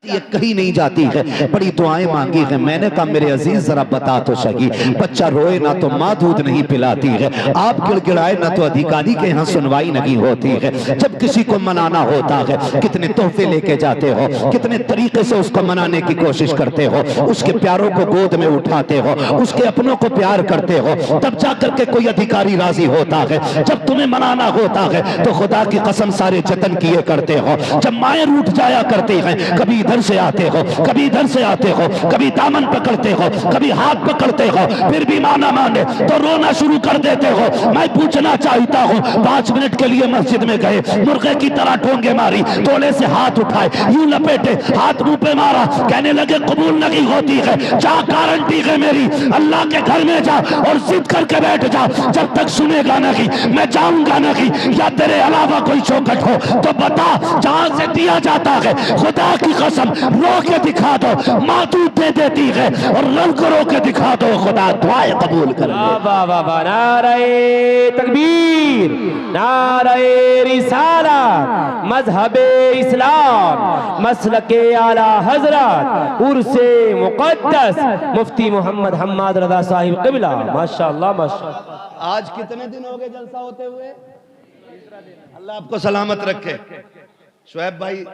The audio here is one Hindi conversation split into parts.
ये कहीं नहीं जाती है, बड़ी दुआएं मांगी है। मैंने कहा मेरे अजीज जरा बता तो सही, बच्चा रोए ना तो माँ दूध नहीं पिलाती है, आप गिड़गिड़ाए ना तो अधिकारी के यहाँ सुनवाई नहीं होती है। जब किसी को मनाना होता है कितने तोहफे लेके जाते हो, कितने तरीके से उसको मनाने की कोशिश करते हो, उसके प्यारों को गोद में उठाते हो, उसके अपनों को प्यार करते हो, तब जाकर के कोई अधिकारी राजी होता है। जब तुम्हें मनाना होता है तो खुदा की कसम सारे जतन किए करते हो। जब माएँ रूठ जाया करती हैं, कभी इधर से आते हो, कभी इधर से आते हो, कभी दामन पकड़ते हो, कभी हाथ पकड़ते हो, फिर भी माना माने तो रोना शुरू कर देते हो। मैं पूछना चाहता हूँ, 5 मिनट के लिए मस्जिद में गए, मुर्गे की तरह ठोंगे मारी, तोले से हाथ उठाए, यूं लपेटे, हाथ मुंह पे मारा, कहने लगे कबूल नहीं होती है, जा गारंटी है मेरी, अल्लाह के घर में जा और जिद करके बैठ जा, जब तक सुनेगा नहीं मैं जाऊंगा नहीं। या तेरे अलावा कोई चौकट हो तो बता, जहां से दिया जाता है खुदा की कसम रो के दिखा दो, माँ दूध दे देती है, और रो को रो के दिखा दो, खुदा दुआएं कबूल कर ले। वाह वाह वाह, नारे तकबीर, नारे रिसालत, मजहबे इस्लाम, मसलके आला हजरत, उर्से मुकद्दस मुफ्ती मोहम्मद हम्माद रज़ा साहिब क़िबला। माशाअल्लाह माशाअल्लाह। आज कितने दिन हो गए जलसा होते हुए? अल्लाह आपको सलामत रखे। शुएब भाई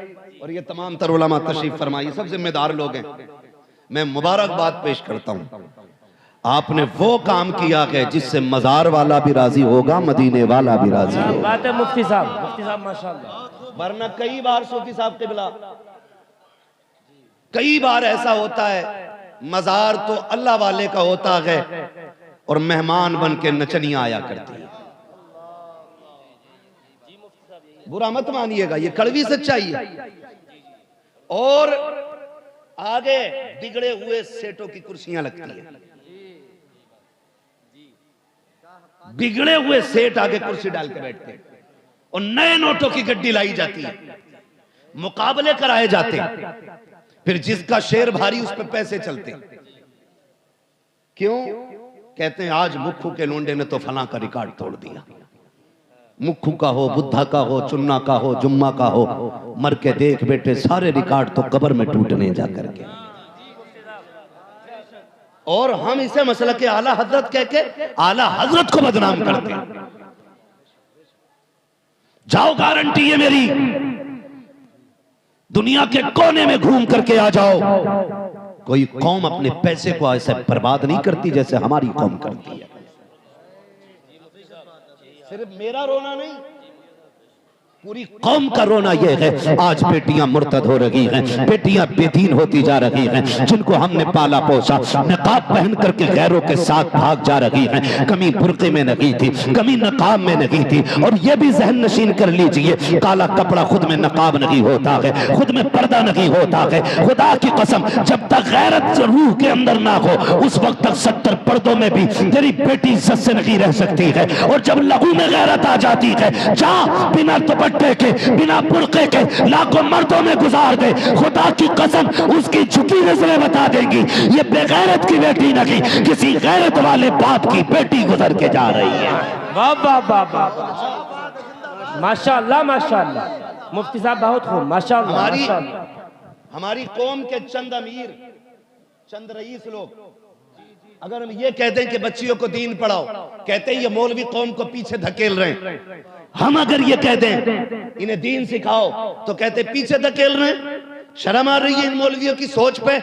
और ये तमाम तर उलमा तशरीफ फरमाइए, सब जिम्मेदार लोग हैं। मैं मुबारकबाद पेश करता हूँ, आपने वो काम किया है जिससे मजार वाला भी राजी होगा, मदीने वाला भी राजी होगा। बात है मुफ्ती साहब माशाअल्लाह। वरना कई बार सूफी साहब क़िबला, कई बार ऐसा होता है मजार तो अल्लाह वाले का होता है और मेहमान बन के नचनियां आया करती है। बुरा मत मानिएगा, ये कड़वी सच्चाई है। और आगे बिगड़े हुए सेठों की कुर्सियां लगती हैं, बिगड़े हुए सेठ आगे कुर्सी डाल के बैठते हैं, और नए नोटों की गड्डी लाई जाती है, मुकाबले कराए जाते हैं, फिर जिसका शेर भारी उस पर पैसे चलते हैं। क्यों? कहते हैं आज मुख्खू के लोंडे ने तो फलां का रिकॉर्ड तोड़ दिया। मुख्खू का हो, बुद्धा का हो, चुन्ना का हो, जुम्मा का हो, मर के देख बेटे सारे रिकॉर्ड तो कब्र में टूटने जा करके। और हम इसे मसला के आला हजरत कह के आला हजरत को बदनाम करते हैं। जाओ, गारंटी है मेरी, दुनिया के कोने में घूम करके आ जाओ, कोई कौम अपने पैसे को ऐसे बर्बाद नहीं करती जैसे हमारी कौम करती है। सिर्फ मेरा रोना नहीं, पूरी कौम का रोना यह है, आज बेटियां मुर्तद हो रही हैं, बेटियां बेदीन होती जा रही हैं, जिनको हमने पाला पोसा नकाब पहन करके गैरों के साथ भाग जा रही हैं। कमी बुर्के में नहीं थी, कमी नकाब में नहीं थी। और यह भी जहन नशीन कर लीजिए, काला कपड़ा खुद में नकाब नहीं होता है, खुद में पर्दा नहीं होता है। खुदा की कसम, जब तक गैरत रूह के अंदर ना हो उस वक्त तक 70 पर्दों में भी तेरी बेटी इज्जत से नहीं रह सकती है। और जब लहू में गैरत आ जाती है, जा बिना के बिना बुर्के के लाखों मर्दों में गुजार दे, खुदा की कसम उसकी झुकी नजरें बता देंगी ये बेगैरत की बेटी नहीं, किसी गैरत वाले बाप की बेटी गुजर के जा रही है। वाह वाह वाह वाह, माशाअल्लाह माशाअल्लाह। मुफ्ती साहब बहुत खूब, माशाअल्लाह। हमारी कौम के चंद अमीर, चंद रईस लोग अगर हम ये कहते हैं कि बच्चियों को दीन पढ़ाओ, कहते हैं ये मौलवी कौम को पीछे धकेल रहे हैं। हम अगर ये कह दें इन्हें दीन सिखाओ तो कहते पीछे धकेल रहे हैं। शर्म आ रही है इन मौलवियों की सोच पे।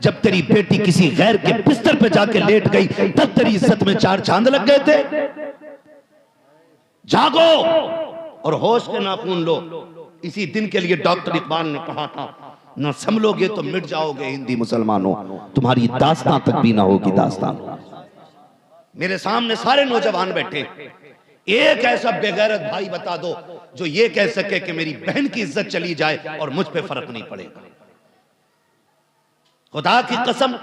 जब तेरी बेटी किसी गैर के बिस्तर पे जाके लेट गई तब तेरी इज्जत में 4 चांद लग गए थे। जागो और होश के नाखून लो। इसी दिन के लिए डॉक्टर इकबाल ने कहा था, न संभलोगे तो मिट जाओगे हिंदी मुसलमानों, तुम्हारी दास्तां तक भी ना होगी दास्तां। मेरे सामने सारे नौजवान बैठे, एक ऐसा बेगैरत भाई बता दो जो ये कह सके कि मेरी बहन की इज्जत चली जाए और मुझ पे फर्क नहीं पड़ेगा। खुदा की कसम,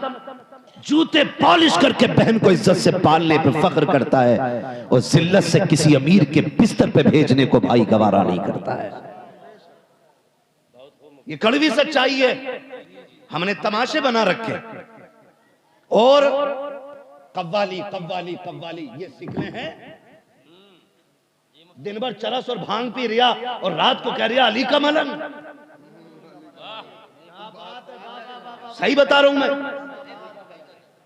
जूते पॉलिश करके बहन को इज्जत से पालने पे फख्र करता है और जिल्लत से किसी अमीर के बिस्तर पे भेजने को भाई गवारा नहीं करता है। ये कड़वी सच्चाई है। हमने तमाशे बना रखे और कव्वाली कव्वाली कव्वाली ये सीखने हैं। दिन भर चरस और भांग पी रिया और रात को कह रिया अली का मलंग। सही बता रहा हूं मैं।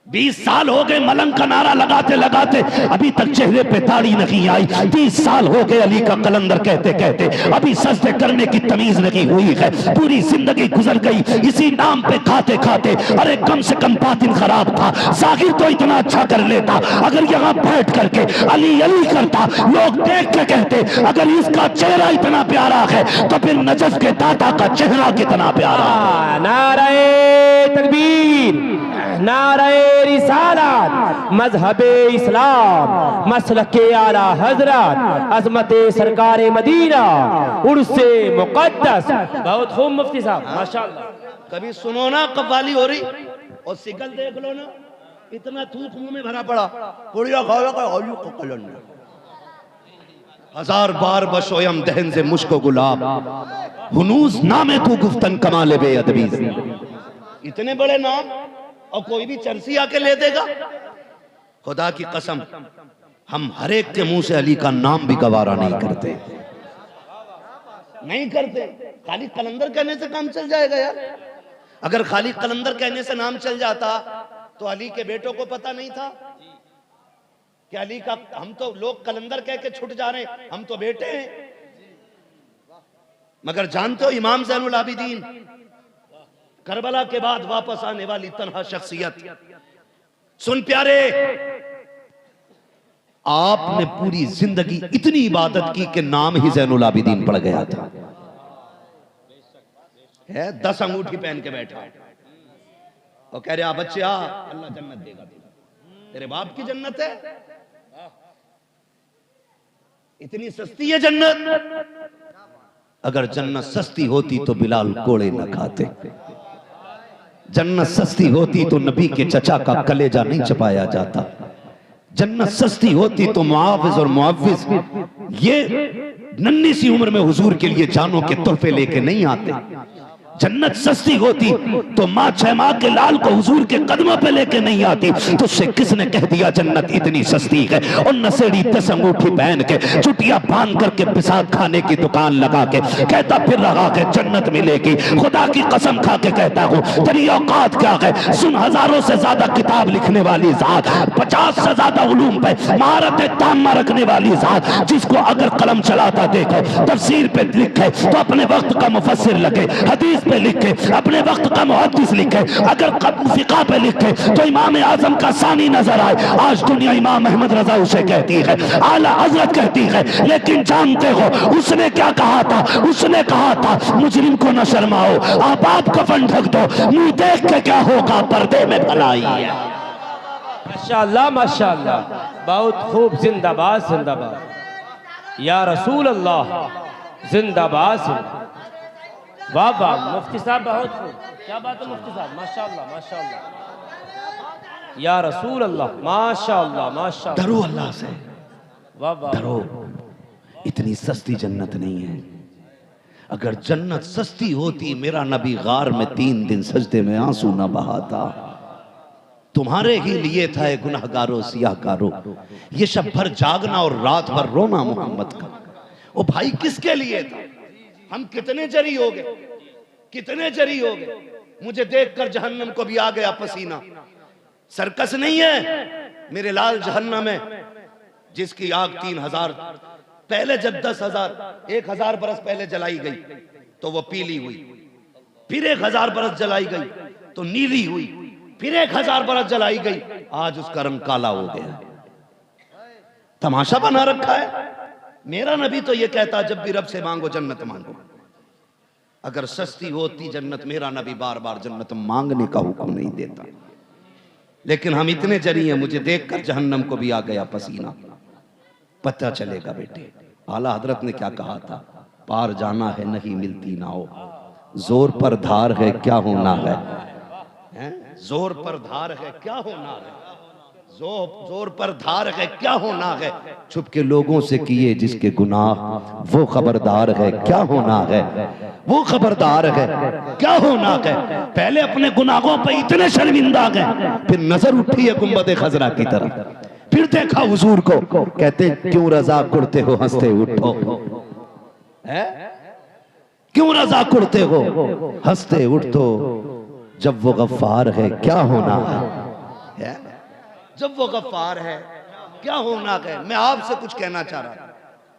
20 साल हो गए मलंग का नारा लगाते लगाते, अभी तक चेहरे पे दाढ़ी नहीं आई। 30 साल हो गए अली का कलंदर कहते कहते, अभी सजदे करने की तमीज नहीं हुई है। पूरी जिंदगी गुजर गई इसी नाम पे खाते खाते। अरे कम से कम बातिन खराब था, जाहिर तो इतना अच्छा कर लेता। अगर यहाँ बैठ करके अली अली करता, लोग देख के कहते अगर इसका चेहरा इतना प्यारा है तो फिर नजफ के दाता का चेहरा कितना प्यारा है। नारे तकबीर, नारे रिसालत, मजहबे इस्लाम, मसलके आला हजरत, अजमते सरकारे मदीना, उर्से मुकद्दस। बहुत खूब मुफ्ती साहब, माशाअल्लाह। कभी सुनो ना कव्वाली हो रही और सिकल देख लो ना, इतना थूक मुंह में भरा पड़ा, पुड़िया खाओ का आयु को कलन। 1000 बार बशोयम दहन से मुश्को गुलाब, हुनूस नामे तू गुफ्तन कमाले बेअदबी। इतने बड़े नाम और कोई भी चर्सी आके ले देगा। खुदा की कसम हम हर एक के मुंह से अली का नाम भी गवारा नहीं करते, नहीं करते। खाली कलंदर कहने से काम चल जाएगा यार। अगर खाली कलंदर कहने से नाम चल जाता तो अली के बेटों को पता नहीं था कि अली का, हम तो लोग कलंदर कह के छुट जा रहे हैं, हम तो बेटे हैं। मगर जानते हो इमाम ज़ैनुल आबिदीन करबला के बाद वापस आने वाली तन्हा शख्सियत। सुन प्यारे, आपने पूरी जिंदगी इतनी इबादत की कि नाम ही ज़ैनुल आबिदीन पड़ गया था। है 10 अंगूठी पहन के बैठा और कह रहे बच्चे आ, अल्लाह जन्नत देगा, तेरे बाप की जन्नत है। इतनी सस्ती है जन्नत। अगर जन्नत सस्ती होती तो बिलाल कोड़े न खाते। जन्नत सस्ती होती तो नबी के चचा का कलेजा नहीं चपाया जाता। जन्नत सस्ती होती तो मुआविज और मुआविज ये नन्ही सी उम्र में हुजूर के लिए जानों के तोहफे लेके नहीं आते। जन्नत सस्ती होती तो माँ 6 माह के लाल को हुजूर के कदमों पे लेके नहीं आती। तो उससे किसने कह दिया जन्नत इतनी सस्ती है? और नसेड़ी 10 अंगूठी पहन के, चुटिया बांध करके पिसाद खाने की दुकान लगा के कहता फिर रहा कि जन्नत मिलेगी। खुदा की कसम खा के कहता हूँ तेरी औकात क्या है? सुन, हजारों से ज्यादा किताब लिखने वाली जात, 50 से ज्यादा उलूम पे महारत तामा रखने वाली जात, जिसको अगर कलम चलाता देखो, तफसीर पे लिखे तो अपने वक्त का मुफस्सिर लगे, हदीस पे लिखे अपने वक्त का मुहद्दिस लिखे, अगर फिक़ह पे लिखे तो इमाम आजम का सानी नजर आए। आज दुनिया इमाम अहमद रजा उसे कहती है, आला हजरत कहती है, लेकिन जानते हो उसने क्या कहा था? उसने कहा था मुजरिम को न शर्माओ, आप कफन ढक दो, मुंह देख के क्या होगा, पर्दे में भलाई है। माशाअल्लाह माशाअल्लाह, बहुत खूब। जिंदाबाद जिंदाबाद या रसूल अल्लाह, जिंदाबाद जिंदाबाद। वाह वाह मुफ्ती साहब, बहुत खूब, क्या बात है मुफ्ती साहब, माशाअल्लाह माशाअल्लाह या रसूल अल्लाह, माशाअल्लाह माशाअल्लाह। डरो अल्लाह से, वाह वाह। डरो, इतनी सस्ती जन्नत नहीं है। अगर जन्नत सस्ती होती मेरा नबी गार में 3 दिन सजदे में आंसू न बहाता। तुम्हारे ही लिए था ये गुनाहगारों सियाहकारों, ये शब भर जागना और रात भर रोना मोहम्मद का। ओ भाई किसके लिए था? हम कितने जरी हो गए, कितने जरी हो गए। मुझे देखकर जहन्नम को भी आ गया पसीना। सर्कस नहीं है मेरे लाल जहन्नम है, जिसकी आग 3000 पहले जब 10,000 1000 बरस पहले जलाई गई तो वो पीली हुई, फिर 1000 बरस जलाई गई तो नीली हुई, फिर 1000 बरस जलाई गई, आज उसका रंग काला हो गया। तमाशा बना रखा है। मेरा नबी तो ये कहता जब भी रब से मांगो जन्नत मांगो। अगर सस्ती होती जन्नत, मेरा नबी बार बार जन्नत मांगने का हुक्म नहीं देता। लेकिन हम इतने जरी हैं, मुझे देखकर जहन्नम को भी आ गया पसीना। पता चलेगा बेटे, आला हजरत ने क्या कहा था, पार जाना है नहीं मिलती नाओ, जोर पर धार है क्या होना है, जोर पर धार है क्या होना है, जोर पर धार है क्या होना है, छुप के लोगों से किए जिसके गुनाह, वो खबरदार है क्या होना है, वो खबरदार है क्या होना है। पहले अपने गुनाहों पे इतने शर्मिंदा गए, फिर नजर उठी है गुंबद खजरा की तरफ, फिर देखा हुजूर को, कहते क्यों रजा कुड़ते हो हंसते उठो, है क्यों रजा कुड़ते हो हंसते उठो, जब वो गफ्फार है क्या होना है, जब वो गफ्फार है क्या होना है। मैं आपसे कुछ कहना चाह रहा था,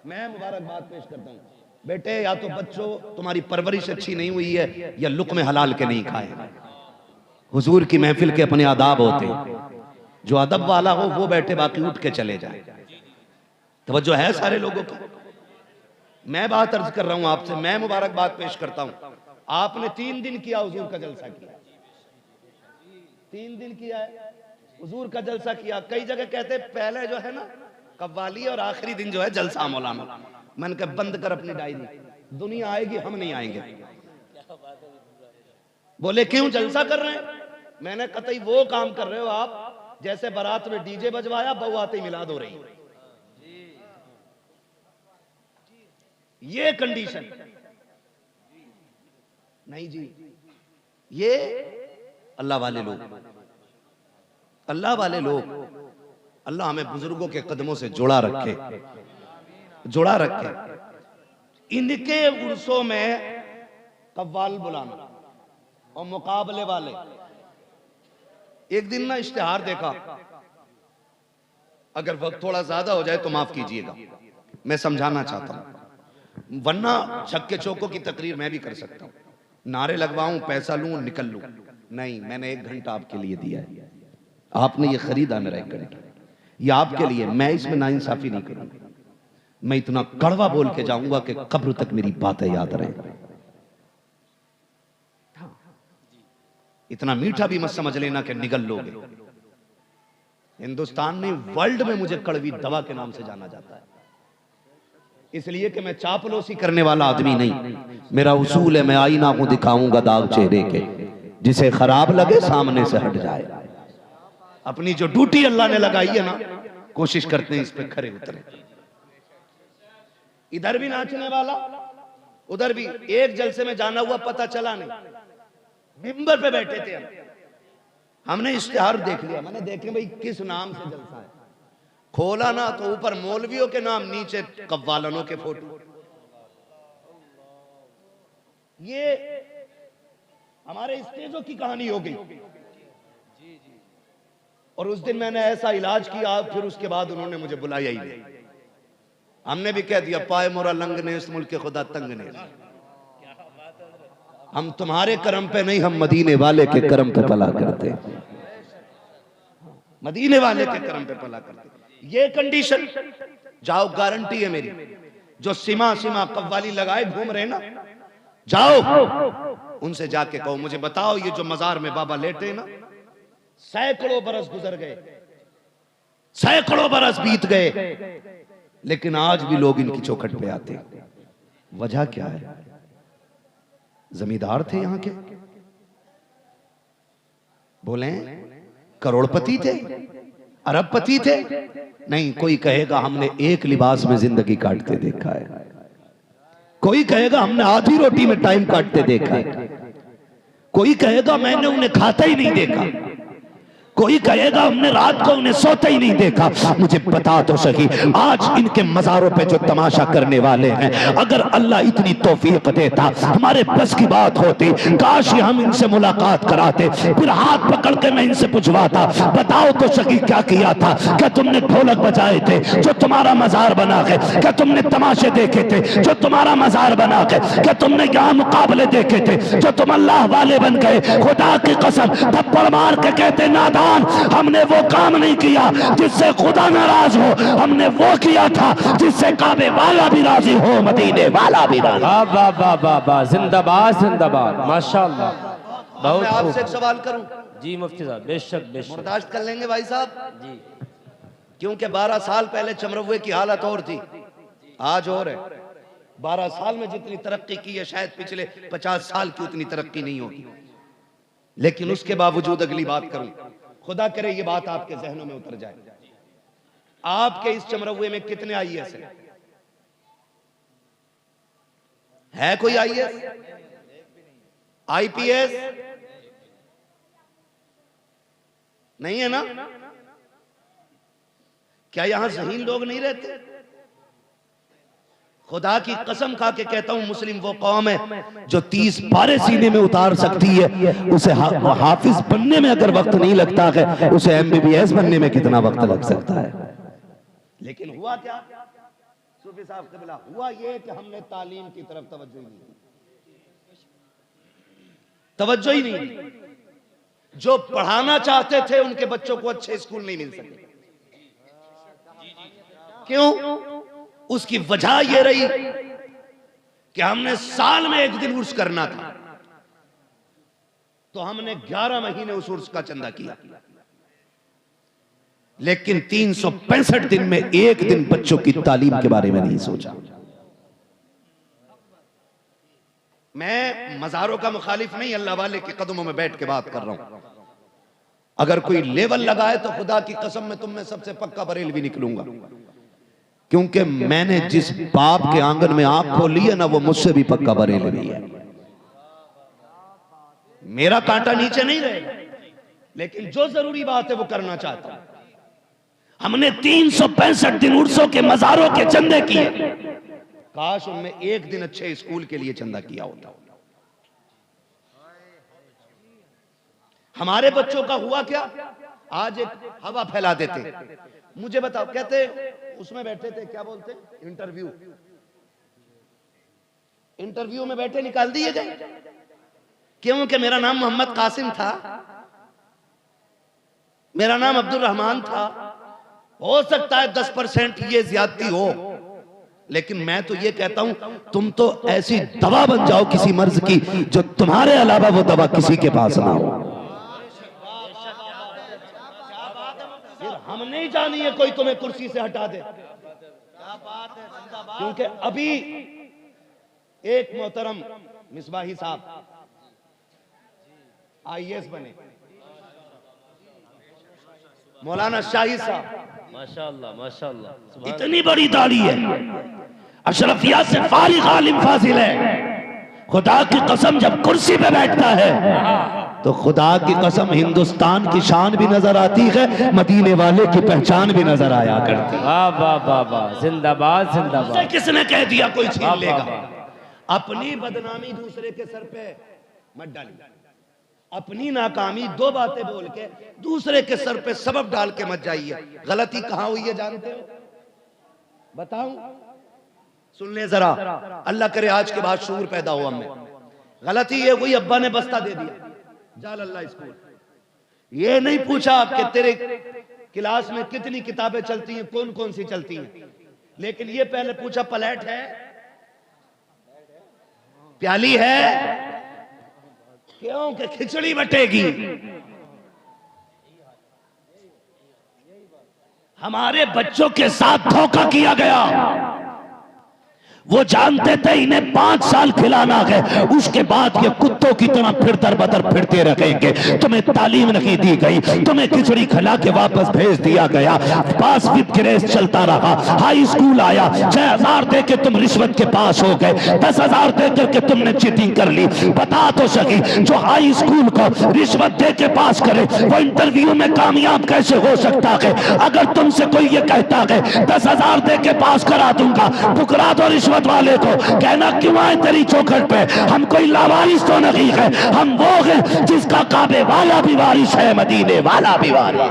मैं मुबारकबाद पेश करता हूँ बेटे, या तो बच्चों तुम्हारी परवरिश अच्छी नहीं हुई है या लुक़्मे हलाल के नहीं खाए। हुजूर की महफिल के अपने आदाब होते हैं, जो अदब वाला हो वो बैठे, बाकी उठ के चले जाए। तवज्जो है सारे लोगों की। मैं बात अर्ज कर रहा हूं आपसे, मैं मुबारकबाद पेश करता हूं। आपने 3 दिन किया हुजूर का जलसा किया, 3 दिन किया है हुजूर का जलसा किया। कई जगह कहते पहले जो है ना कव्वाली और आखिरी दिन जो है जलसा मौलाना। मैंने कहा बंद कर अपनी डायरी, दुनिया आएगी हम नहीं आएंगे। बोले क्यों जलसा कर रहे हैं? मैंने कतई वो काम कर रहे हो आप जैसे बारात में डीजे बजवाया, बहू आते ही मिलाद हो रही। ये कंडीशन नहीं जी। ये अल्लाह वाले लोग, अल्लाह वाले लोग, अल्लाह हमें बुजुर्गों के कदमों से जुड़ा रखे, जुड़ा रखे। इनके उर्सों में कव्वाल बुलाना और मुकाबले वाले। एक दिन ना इश्तिहार देखा, अगर वक्त थोड़ा ज्यादा हो जाए तो माफ कीजिएगा, मैं समझाना चाहता हूं, वरना छक्के चौकों की तकरीर मैं भी कर सकता हूं, नारे लगवाऊं, पैसा लूं, निकल लूं। नहीं, मैंने 1 घंटा आपके लिए दिया है, आपने ये खरीदा मेरा 1 घंटा, ये आपके लिए। मैं इसमें नाइंसाफी नहीं करूंगा, मैं इतना कड़वा बोल के जाऊंगा कि कब्र तक मेरी बातें याद रहे। इतना मीठा भी मत समझ लेना कि निगल लोगे। हिंदुस्तान में, वर्ल्ड में मुझे कड़वी दवा के नाम से जाना जाता है, इसलिए कि मैं चापलूसी करने वाला आदमी नहीं। मेरा उसूल है, मैं आईना को दिखाऊंगा दाग चेहरे के, जिसे खराब लगे सामने से हट जाए। अपनी जो ड्यूटी अल्लाह ने लगाई है ना, कोशिश करते हैं इस पे खरे उतरे। इधर भी नाचने वाला, उधर भी। एक जलसे में जाना हुआ पता चला नहीं, मिंबर पे बैठे थे हमने इश्तिहार देख लिया, मैंने देखे भाई किस नाम से जलसा है। खोला ना तो ऊपर मौलवियों के नाम, नीचे कव्वालनों के फोटो। ये हमारे स्टेजों की कहानी हो गई। और उस दिन मैंने ऐसा इलाज किया, फिर उसके बाद उन्होंने मुझे बुलाया ही नहीं। हमने भी कह दिया पाए मोरा लंग ने इस मुल्क के खुदा तंग ने। हम तुम्हारे करम पे नहीं, हम मदीने वाले के करम पे पला करते, मदीने वाले के करम पे पला करते। ये कंडीशन, जाओ, गारंटी है मेरी। जो सीमा सीमा कव्वाली लगाए घूम रहे ना, जाओ उनसे जाके कहो, मुझे बताओ ये जो मजार में बाबा लेटे ना, सैकड़ों बरस गुजर गए, सैकड़ों बरस बीत गए, लेकिन आज भी लोग इनकी चौखट पे आते। वजह क्या है? जमींदार थे यहां के, बोले करोड़पति थे, अरबपति थे? नहीं, कोई कहेगा हमने एक लिबास में जिंदगी काटते देखा है, कोई कहेगा हमने आधी रोटी में टाइम काटते देखा है, कोई कहेगा मैंने उन्हें खाता ही नहीं देखा, कोई कहेगा हमने रात को उन्हें सोते ही नहीं देखा। मुझे बता तो सही, आज इनके मजारों पे जो तमाशा करने वाले हैं, अगर अल्लाह इतनी तौफीक देता, हमारे बस की बात होती, काश हम इनसे मुलाकात कराते, फिर हाथ पकड़ के मैं इनसे पूछवाता, बताओ तो सही क्या किया था? क्या तुमने ढोलक बजाए थे जो तुम्हारा मजार बना के? क्या तुमने तमाशे देखे थे जो तुम्हारा मजार बना के? क्या तुमने यहाँ मुकाबले देखे थे जो तुम अल्लाह वाले बन गए? खुदा की कसम, थप्पड़ मार के कहते नादान, हमने वो काम नहीं किया जिससे खुदा नाराज हो, हमने वो किया था जिससे काबे वाला भी राजी हो, मदीने वाला भी राजी। वाह वाह वाह वाह वाह, जिंदाबाद जिंदाबाद, माशाअल्लाह। बहुत मैं आपसे एक सवाल करूं? जी मुफ्ती साहब, बेशक बेशक। बर्दाश्त कर लेंगे भाई साहब जी, क्योंकि 12 साल पहले चमरवे की हालत और थी, आज और है। 12 साल में जितनी तरक्की की है शायद पिछले 50 साल की उतनी तरक्की नहीं होगी। लेकिन उसके बावजूद अगली बात करूं, खुदा करे ये बात आपके जहनों में उतर जाए, आपके इस चमरवे में कितने आईएएस है कोई आईएएस, आईपीएस नहीं है ना? क्या यहां ज़हीन लोग नहीं रहते? खुदा की कसम खा के कहता हूं, मुस्लिम वो कौम है जो 30 पारे सीने में उतार सकती है। उसे हाफिज बनने में अगर वक्त नहीं लगता है, उसे MBBS बनने में कितना वक्त लग सकता है। लेकिन हुआ क्या सूफी साहब क़िबला, हुआ ये कि हमने तालीम की तरफ तवज्जो ही नहीं दी। जो पढ़ाना चाहते थे उनके बच्चों को अच्छे स्कूल नहीं मिल सके। क्यों? उसकी वजह यह रही कि हमने साल में एक दिन उर्स करना था, तो हमने 11 महीने उस उर्स का चंदा किया, लेकिन 365 दिन में एक दिन बच्चों की तालीम के बारे में नहीं सोचा। मैं मज़ारों का मुखालिफ नहीं, अल्लाह वाले के कदमों में बैठ के बात कर रहा हूं। अगर कोई लेवल लगाए तो खुदा की कसम में तुम में सबसे पक्का बरेलवी निकलूंगा, क्योंकि मैंने जिस बाप के आंगन में आंख खोली है ना, वो मुझसे भी पक्का बरेलवी है। मेरा कांटा नीचे नहीं रहेगा, लेकिन जो जरूरी बात है वो करना चाहता हूं। हमने 365 दिन उर्सों के मज़ारों के चंदे किए, काश उनमें एक दिन अच्छे स्कूल के लिए चंदा किया होता। हमारे बच्चों का हुआ क्या, आज एक हवा फैला देते। मुझे बताओ, कहते उसमें बैठे थे, क्या बोलते, इंटरव्यू में बैठे, निकाल दिए गए क्योंकि मेरा नाम मोहम्मद कासिम था, मेरा नाम अब्दुल रहमान था। हो सकता है 10% ये ज्यादती हो, लेकिन मैं तो ये कहता हूं, तुम तो ऐसी दवा बन जाओ किसी मर्ज की जो तुम्हारे अलावा वो दवा किसी के पास ना हो। फिर हम नहीं चाहिए कोई तुम्हें कुर्सी से हटा दे, क्योंकि अभी एक मोहतरम मिसबाही साहब IAS बने, मौलाना शाही साहब, माशाअल्लाह माशाअल्लाह, इतनी बड़ी दाढ़ी है, अशरफिया से फारिग आलिम फाजिल है। खुदा की कसम जब कुर्सी पे बैठता है तो खुदा की कसम हिंदुस्तान की शान भी नजर आती है, मदीने वाले की पहचान भी नजर आया करती है। वाह वाह वाह वाह, जिंदाबाद जिंदाबाद। किसने कह दिया कोई छीन लेगा? अपनी बदनामी दूसरे के सर पे मत डालिए, अपनी नाकामी दो बातें बोल के दूसरे के सर पे सबब डाल के मत जाइए। गलती कहां हुई है जानते हो? बताऊं? सुन ले जरा, अल्लाह करे आज के बाद शूर पैदा हो हमें। गलती ये हुई, अब्बा ने बस्ता दे दिया जालल्ला स्कूल, ये नहीं पूछा कि तेरे क्लास में कितनी किताबें चलती हैं, कौन कौन सी चलती हैं, लेकिन ये पहले पूछा प्लेट है, प्याली है, क्यों कि खिचड़ी बटेगी। हमारे बच्चों के साथ धोखा किया गया। वो जानते थे इन्हें 5 साल खिलाना है, उसके बाद ये कुत्तों की तरह फिर दर बदर फिरते रहेंगे। तुम्हें तालीम नहीं दी गई, तुम्हें खिचड़ी खिला के वापस भेज दिया गया। पास विद ग्रेस चलता रहा, हाई स्कूल आया, 6000 दे के तुम रिश्वत के पास हो गए, 10,000 दे करके तुमने चीटिंग कर ली। बता तो सकी, जो हाई स्कूल को रिश्वत दे के पास करे वो इंटरव्यू में कामयाब कैसे हो सकता है? अगर तुमसे कोई ये कहता है 10,000 दे के पास करा दूंगा, ठुकरा दो रिश्वत वाले को, कहना क्यों आए तेरी चौखट पे? हम कोई लावारिस तो नहीं है, हम वो है जिसका काबे वाला भी वारिस है, मदीने वाला भी वारिस।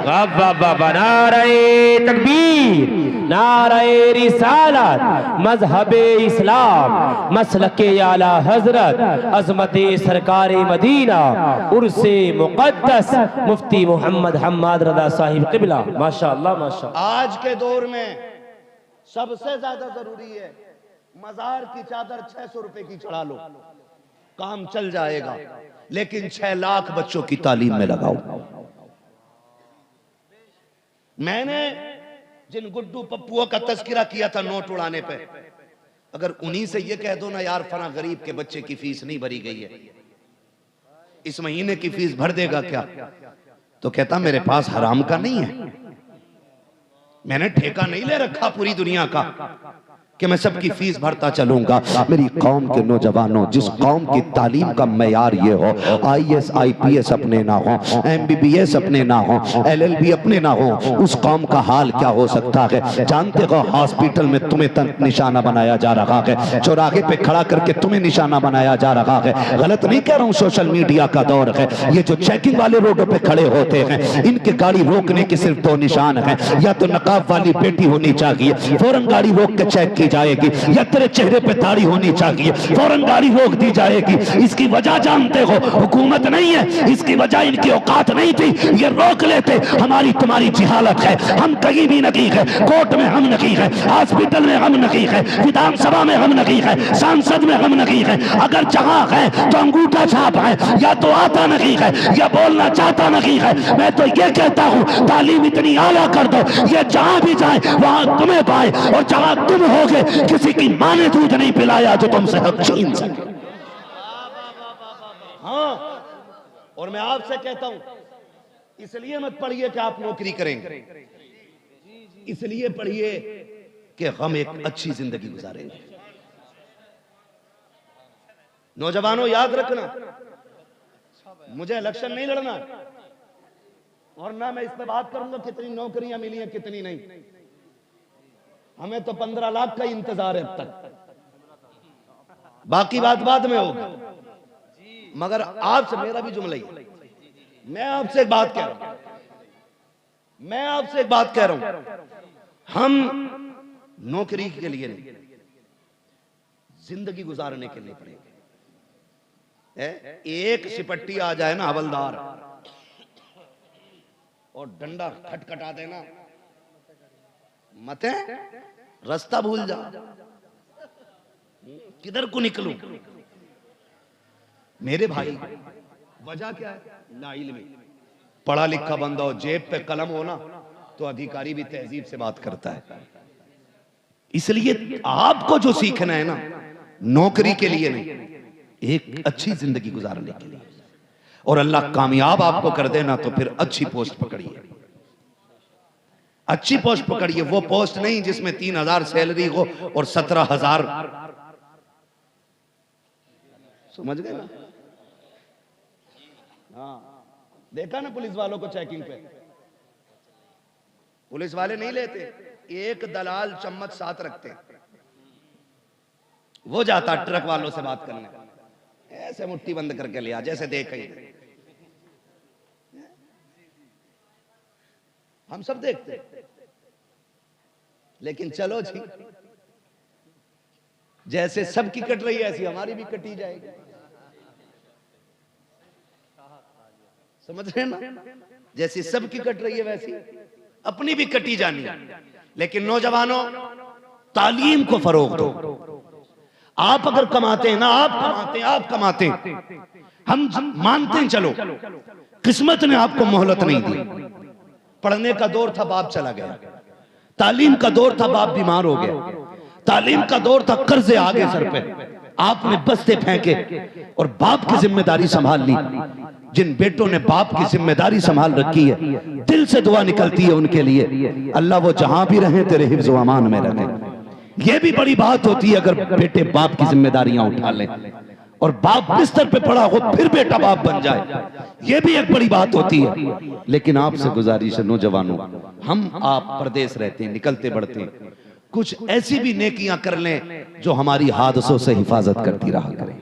नारे तकबीर, नारे रिसालत, मजहबे इस्लाम, मसलके आला हजरत, अजमते सरकार मदीना, उर्से मुकद्दस मुफ्ती मोहम्मद हम्माद रजा साहिब क़िबला। माशाअल्लाह माशाअल्लाह। आज के दौर में सबसे ज्यादा जरूरी है मजार की चादर 600 रुपए की चढ़ा लो, काम चल जाएगा, लेकिन 6 लाख बच्चों की तालीम में लगाओ। मैंने जिन गुड्डू पप्पुओं का तस्करा किया था नोट उड़ाने पे, अगर उन्हीं से ये कह दो ना यार फला गरीब के बच्चे की फीस नहीं भरी गई है, इस महीने की फीस भर देगा क्या? तो कहता मेरे पास हराम का नहीं है, मैंने ठेका नहीं ले रखा पूरी दुनिया का कि मैं सबकी फीस भरता चलूंगा। मेरी कौम के नौजवानों, जिस कौम की तालीम का मैयार ये हो, IAS IPS अपने ना हो, MBBS अपने ना हो, LLB अपने ना हो, उस कौम का हाल क्या हो सकता है? जानते हो हॉस्पिटल में तुम्हें निशाना बनाया जा रहा है, चौराहे पे खड़ा करके तुम्हें निशाना बनाया जा रहा है। गलत नहीं कह रहा हूँ, सोशल मीडिया का दौर है। ये जो चेकिंग वाले रोडों पे खड़े होते हैं, इनके गाड़ी रोकने के सिर्फ दो निशान है, या तो नकाब वाली बेटी होनी चाहिए, फौरन गाड़ी रोक के चेक की जाएगी, या तेरे चेहरे पे दाढ़ी होनी चाहिए, फौरन गाड़ी रोक दी जाएगी। इसकी वजह जानते हो? हुकूमत नहीं है, इसकी वजह इनकी औकात नहीं थी, ये रोक लेते। हमारी तुम्हारी जिहालत है, हम कहीं भी नहीं है, कोर्ट में हम नहीं है, हॉस्पिटल में हम नहीं है, विधानसभा में हम नहीं है, सांसद में हम नहीं है। अगर जहां है तो अंगूठा छाप है, या तो आता नहीं है या बोलना चाहता नहीं है। मैं तो ये कहता हूं तालीम इतनी आला कर दो, ये जहां भी जाए वहां तुम्हें पाए, और जहां तुम होगे किसी की मां ने दूध नहीं पिलाया जो तुमसे हक छीन सके। हाँ, और मैं आपसे कहता हूं इसलिए मत पढ़िए कि आप नौकरी करेंगे, इसलिए पढ़िए कि हम एक अच्छी जिंदगी गुजारेंगे। नौजवानों याद रखना, मुझे इलेक्शन नहीं लड़ना, और ना मैं इस पर बात करूंगा कितनी नौकरियां मिली हैं कितनी नहीं। हमें तो 15 लाख का इंतजार है अब तक, बाकी बात बाद में होगी। मगर आपसे मेरा भी जुमला ही, मैं आपसे एक बात कह रहा हूं, मैं आपसे एक बात कह रहा हूं, हम नौकरी के लिए नहीं, जिंदगी गुजारने के लिए पड़ेंगे। एक सिपट्टी आ जाए ना हवलदार और डंडा खटखटा देना, मत रास्ता भूल जा, किधर को निकलूं। मेरे भाई वजह क्या है? नाइल्मी। पढ़ा लिखा बंदा हो, जेब पे कलम हो ना, तो अधिकारी भी तहजीब से बात करता है। इसलिए आपको जो सीखना है ना, नौकरी के लिए नहीं, एक अच्छी जिंदगी गुजारने के लिए, और अल्लाह कामयाब आपको कर देना तो फिर अच्छी पोस्ट पकड़िए, अच्छी पोस्ट पकड़िए। वो पोस्ट नहीं जिसमें 3000 सैलरी हो और 17,000, समझ गए ना? हाँ, देखा ना पुलिस वालों को चेकिंग पे, पुलिस वाले नहीं लेते, एक दलाल चम्मच साथ रखते, वो जाता ट्रक वालों से बात करने, ऐसे मुट्ठी बंद करके लिया जैसे देख ही। हम सब देखते, लेकिन चलो जी, जैसे सबकी कट रही है ऐसी हमारी भी कटी जाएगी, समझ रहे ना? जैसे सबकी कट रही है वैसी अपनी भी कटी जानी है। लेकिन नौजवानों, तालीम को फरोग दो। आप अगर कमाते हैं ना, आप कमाते हैं, हम मानते हैं, चलो किस्मत ने आपको मोहलत नहीं दी। पढ़ने का दौर था, बाप चला गया, तालीम का दौर था, बाप बीमार हो गया, तालीम का दौर था, कर्जे आ गए सर पे, आपने बस्ते फेंके और बाप की जिम्मेदारी संभाल ली। जिन बेटों ने बाप की जिम्मेदारी संभाल रखी है, दिल से दुआ निकलती है उनके लिए, अल्लाह वो जहां भी रहे तेरे हिफ्ज़ व अमान में रखे। ये भी बड़ी बात होती है अगर बेटे बाप की जिम्मेदारियां उठा लें, और बाप बिस्तर पे पड़ा हो फिर बेटा बाप बन जाए, ये भी एक बड़ी बात होती है। लेकिन आपसे गुजारिश है नौजवानों, हम आप परदेश रहते हैं, निकलते बढ़ते हैं, कुछ ऐसी भी नेकियां कर लें जो हमारी हादसों से हिफाजत करती रहा करें।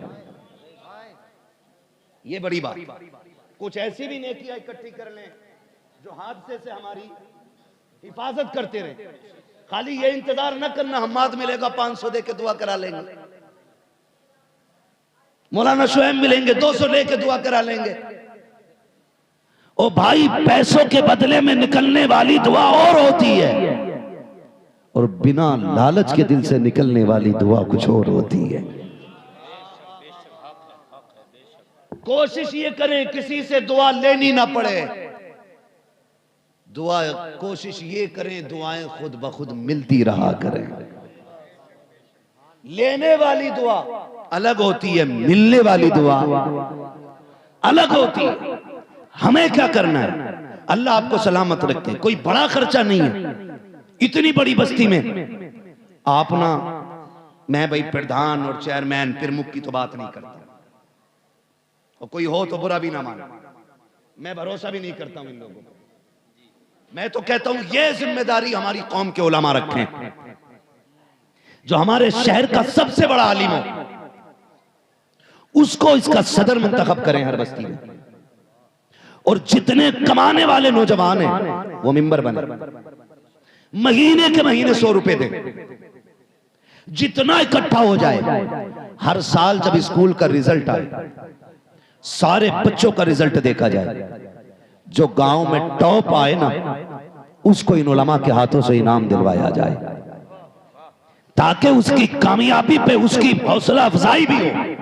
ये बड़ी बात, कुछ ऐसी भी नेकियां इकट्ठी कर लें जो हादसे से हमारी हिफाजत करते रहे। खाली ये इंतजार न करना हम्माद मिलेगा 500 दे के दुआ करा लेंगे, मौलाना शुएब मिलेंगे 200 लेके दुआ करा लेंगे। ओ भाई, पैसों के बदले में निकलने वाली दुआ और होती है, और बिना लालच के दिल से निकलने वाली दुआ कुछ और होती है। कोशिश ये करें किसी से दुआ लेनी ना पड़े, दुआ कोशिश ये करें दुआएं खुद ब खुद मिलती रहा करें। लेने वाली दुआ अलग होती है, मिलने वाली दुआ अलग होती है। हमें क्या करना है? अल्लाह आपको सलामत रखे, कोई बड़ा खर्चा नहीं है। इतनी बड़ी बस्ती में आप ना मैं भाई प्रधान और चेयरमैन प्रमुख की तो बात नहीं करता, और कोई हो तो बुरा भी ना माने, मैं भरोसा भी नहीं करता हूं इन लोगों को। मैं तो कहता हूं ये जिम्मेदारी हमारी कौम के उलमा रखें, जो हमारे शहर का सबसे बड़ा आलिम हो उसको इसका सदर मुंतखब करें हर बस्ती में, और जितने कमाने वाले नौजवान हैं वो मिंबर बने, महीने के महीने 100 रुपए दें, जितना इकट्ठा हो जाए। हर साल जब स्कूल का रिजल्ट आए सारे बच्चों का रिजल्ट देखा जाए, जो गांव में टॉप आए ना उसको इन उलमा के हाथों से इनाम दिलवाया जाए, ताकि उसकी कामयाबी पे उसकी हौसला अफजाई भी हो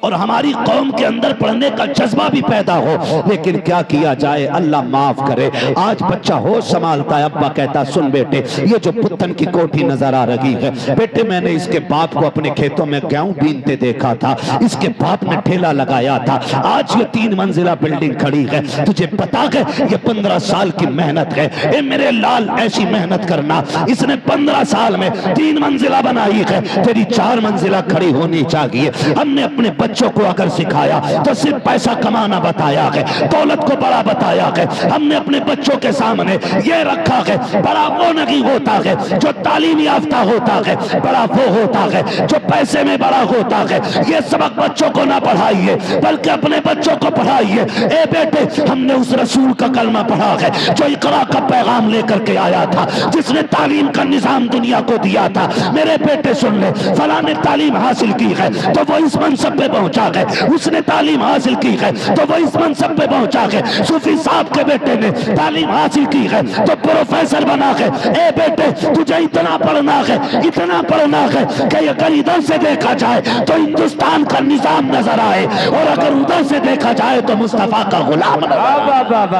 और हमारी कौम के अंदर पढ़ने का जज्बा भी पैदा हो। लेकिन क्या किया जाए, अल्लाह माफ करे, आज बच्चा होश संभालता है, अब्बा कहता सुन बेटे ये जो पुत्तन की कोठी नजर आ रही है, बेटे मैंने इसके बाप को अपने खेतों में गेहूं बीनते देखा था, इसके बाप ने ठेला लगाया था, आज ये 3 मंजिला बिल्डिंग खड़ी है, तुझे पता है ये 15 साल की मेहनत है। ए मेरे लाल ऐसी मेहनत करना, इसने 15 साल में 3 मंजिला बनाई है, तेरी 4 मंजिला खड़ी होनी चाहिए। हमने अपने बच्चों को अगर सिखाया तो सिर्फ पैसा कमाना बताया है, दौलत को बड़ा बताया है। हमने अपने बच्चों के सामने ये रखा है, बड़ा वो नहीं होता है जो तालीम याफ्ता होता है, बड़ा वो होता है जो पैसे में बड़ा होता है। ये सबक बच्चों को ना पढ़ाइए बल्कि अपने बच्चों को पढ़ाइए। ए बेटे हमने उस रसूल का कलमा पढ़ा है जो इकरा का पैगाम लेकर के आया था, जिसने तालीम का निजाम दुनिया को दिया था। मेरे बेटे सुन ले, फलां ने तालीम हासिल की है तो वो इस मनसब पे पहुंचा है, उसने तालीम हासिल की है तो वो इस मनसब पे पहुंचा है। सूफी साहब के बेटे ने तालीम हासिल की है तो प्रोफेसर बना है। ए बेटे तुझे इतना पढ़ना है, इतना पढ़ना है कि अगर इधर से देखा जाए तो हिंदुस्तान का निजाम नजर आए, और अगर उधर से देखा जाए तो मुस्तफा का गुलाम।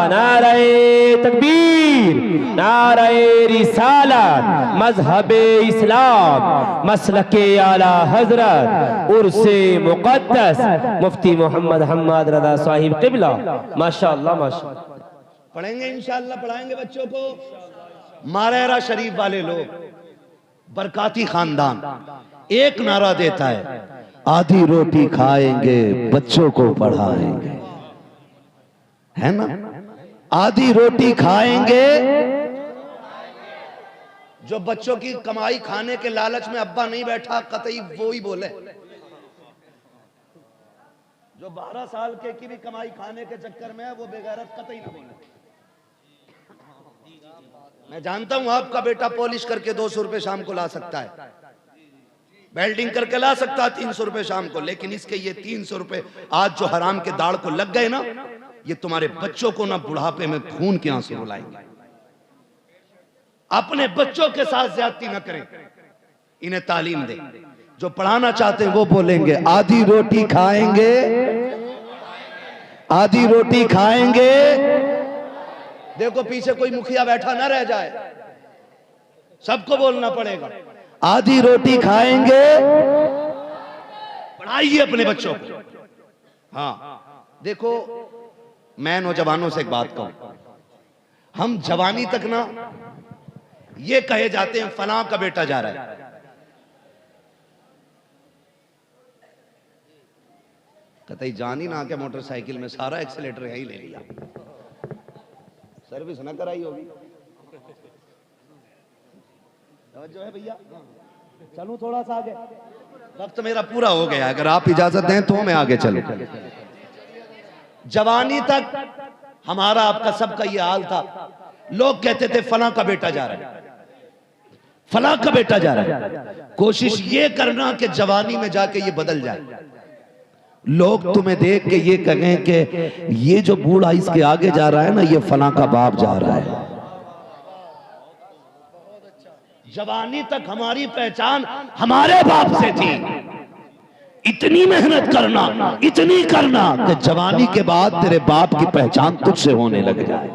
नारे तकबीर, नारे रिसालत, मजहबे इस्लाम, मसलके आला हजरत, उर्से मुकद्दस मुफ्ती मोहम्मद हम्मद रज़ा साहिब क़िबला। माशाअल्लाह माशाअल्लाह। पढ़ेंगे इंशाअल्लाह, पढ़ाएंगे बच्चों को। मारेरा शरीफ वाले लोग, बरकाती खानदान, एक नारा देता है आधी रोटी खाएंगे बच्चों को पढ़ाएंगे, है ना? आधी रोटी खाएंगे, जो बच्चों की कमाई खाने के लालच में अब्बा नहीं बैठा कतई वो ही बोले, जो 12 साल के की भी कमाई खाने के चक्कर में है वो बेगैरत कतई ना बोले। मैं जानता हूं आपका बेटा पॉलिश करके 200 रुपए शाम को ला सकता है, वेल्डिंग करके ला सकता है 300 रुपए शाम को, लेकिन इसके ये 300 रुपए आज जो हराम के दाढ़ को लग गए ना, ये तुम्हारे बच्चों को ना बुढ़ापे में खून के आंसू रुलाएंगे। अपने बच्चों के साथ ज्यादती न करें, इन्हें तालीम दें। जो पढ़ाना चाहते हैं वो बोलेंगे आधी रोटी खाएंगे, आधी रोटी खाएंगे। देखो पीछे कोई मुखिया बैठा ना रह जाए, सबको बोलना पड़ेगा आधी रोटी खाएंगे। पढ़ाइए अपने बच्चों को। हाँ देखो मैं नौजवानों से एक बात कहूं, हम जवानी तक ना ये कहे जाते हैं फलां का बेटा जा रहा है, कतई जान ही ना के मोटरसाइकिल में सारा एक्सीलेटर यही ले लिया, सर्विस ना कराई होगी। जो है भैया चलूं थोड़ा सा आगे, वक्त मेरा पूरा हो गया, अगर आप इजाजत दें तो मैं आगे चलूं। जवानी तक हमारा आपका सबका ये हाल था, लोग कहते थे फलां का बेटा जा रहा है, फलां का बेटा जा रहा है। कोशिश ये करना कि जवानी में जाके ये बदल जाए, लोग तुम्हें देख के ये कहें कि ये जो बूढ़ा इसके आगे जा रहा है ना, ये फलां का बाप जा रहा है। जवानी तक हमारी पहचान हमारे बाप से थी, इतनी मेहनत करना, इतनी करना कि जवानी के बाद तेरे बाप की पहचान तुझसे होने लग जाए।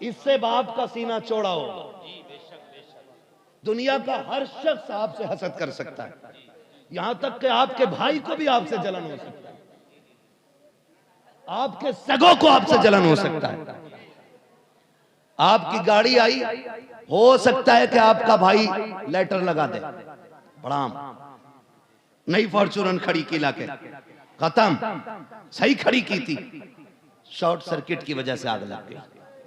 इससे बाप का सीना चौड़ा हो। दुनिया का हर शख्स आपसे हसद कर सकता है, यहां तक कि आपके भाई को भी आपसे जलन हो सकता है, आपके सगों को आपसे जलन हो सकता है, आपकी गाड़ी आई, हो सकता है कि आपका भाई लेटर लगा दे, प्रणाम, नई फॉर्च्यूनर खड़ी की लाके, खत्म, सही खड़ी की थी, शॉर्ट सर्किट की वजह से आग लग गई,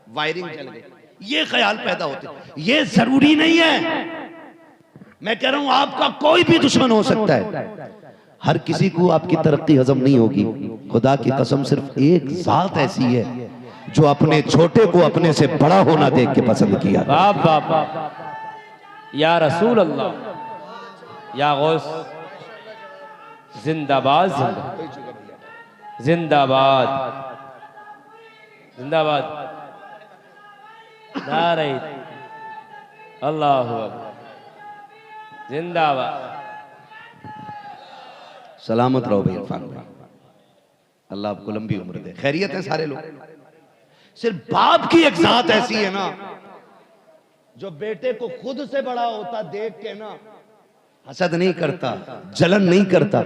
वायरिंग जल गई। ये ख्याल पैदा होते, ये जरूरी नहीं है। मैं कह रहा हूं आपका कोई भी दुश्मन हो सकता है, हर किसी को आपकी तरक्की हजम नहीं होगी। खुदा की कसम सिर्फ एक जात ऐसी है जो अपने छोटे को अपने से बड़ा होना देख के पसंद किया। वाह वाह वाह, या रसूल अल्लाह, या गौस, जिंदाबाद जिंदाबाद जिंदाबाद जिंदाबाद, नारे अल्लाहु अकबर, जिंदाबाद। सलामत रहो भाई इरफान भाई, अल्लाह आपको लंबी उम्र दे। खैरियत है सारे लोग, सिर्फ बाप की एक जात ऐसी है ना जो बेटे को खुद से बड़ा होता देख के ना हसद नहीं करता, जलन नहीं करता,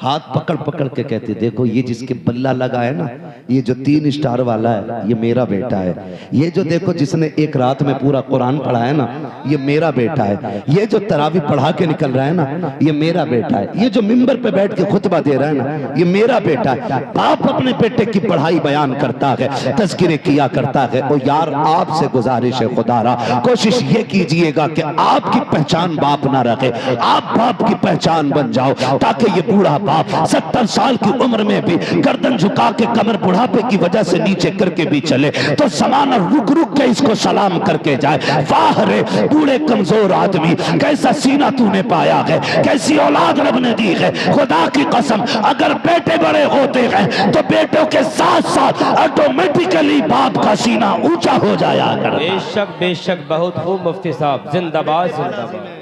हाथ पकड़ पकड़ के कहते देखो ये जिसके बल्ला लगा है ना, ये जो 3 स्टार वाला है ये मेरा बेटा है, ये जो देखो जिसने एक रात में पूरा कुरान पढ़ा है ना ये मेरा बेटा है, ये जो तरावी पढ़ा के निकल रहा है ना ये मेरा बेटा है, ये जो मिंबर पे बैठ के खुतबा दे रहा है ना ये मेरा बेटा है। बाप अपने बेटे की पढ़ाई बयान करता है, तज़किरे किया करता है। और यार आपसे गुजारिश है खुदारा, कोशिश ये कीजिएगा कि आपकी पहचान बाप ना रखे, आप बाप की पहचान बन जाओ, ताकि ये बूढ़ा बाप 70 साल की उम्र में भी गर्दन झुका के कमर बुढ़ापे की वजह से नीचे करके भी चले तो समाना रुक रुक के इसको सलाम करके जाए, वाह रे बूढ़े कमजोर आदमी, कैसा सीना तूने पाया है, कैसी औलाद रब ने दी है। खुदा की कसम अगर बेटे बड़े होते हैं तो बेटों के साथ साथ ऑटोमेटिकली बाप का सीना ऊंचा हो जाया करता। बेशक बेशक, बहुत खूब मुफ्ती साहब, जिंदाबाद जिंदाबाद,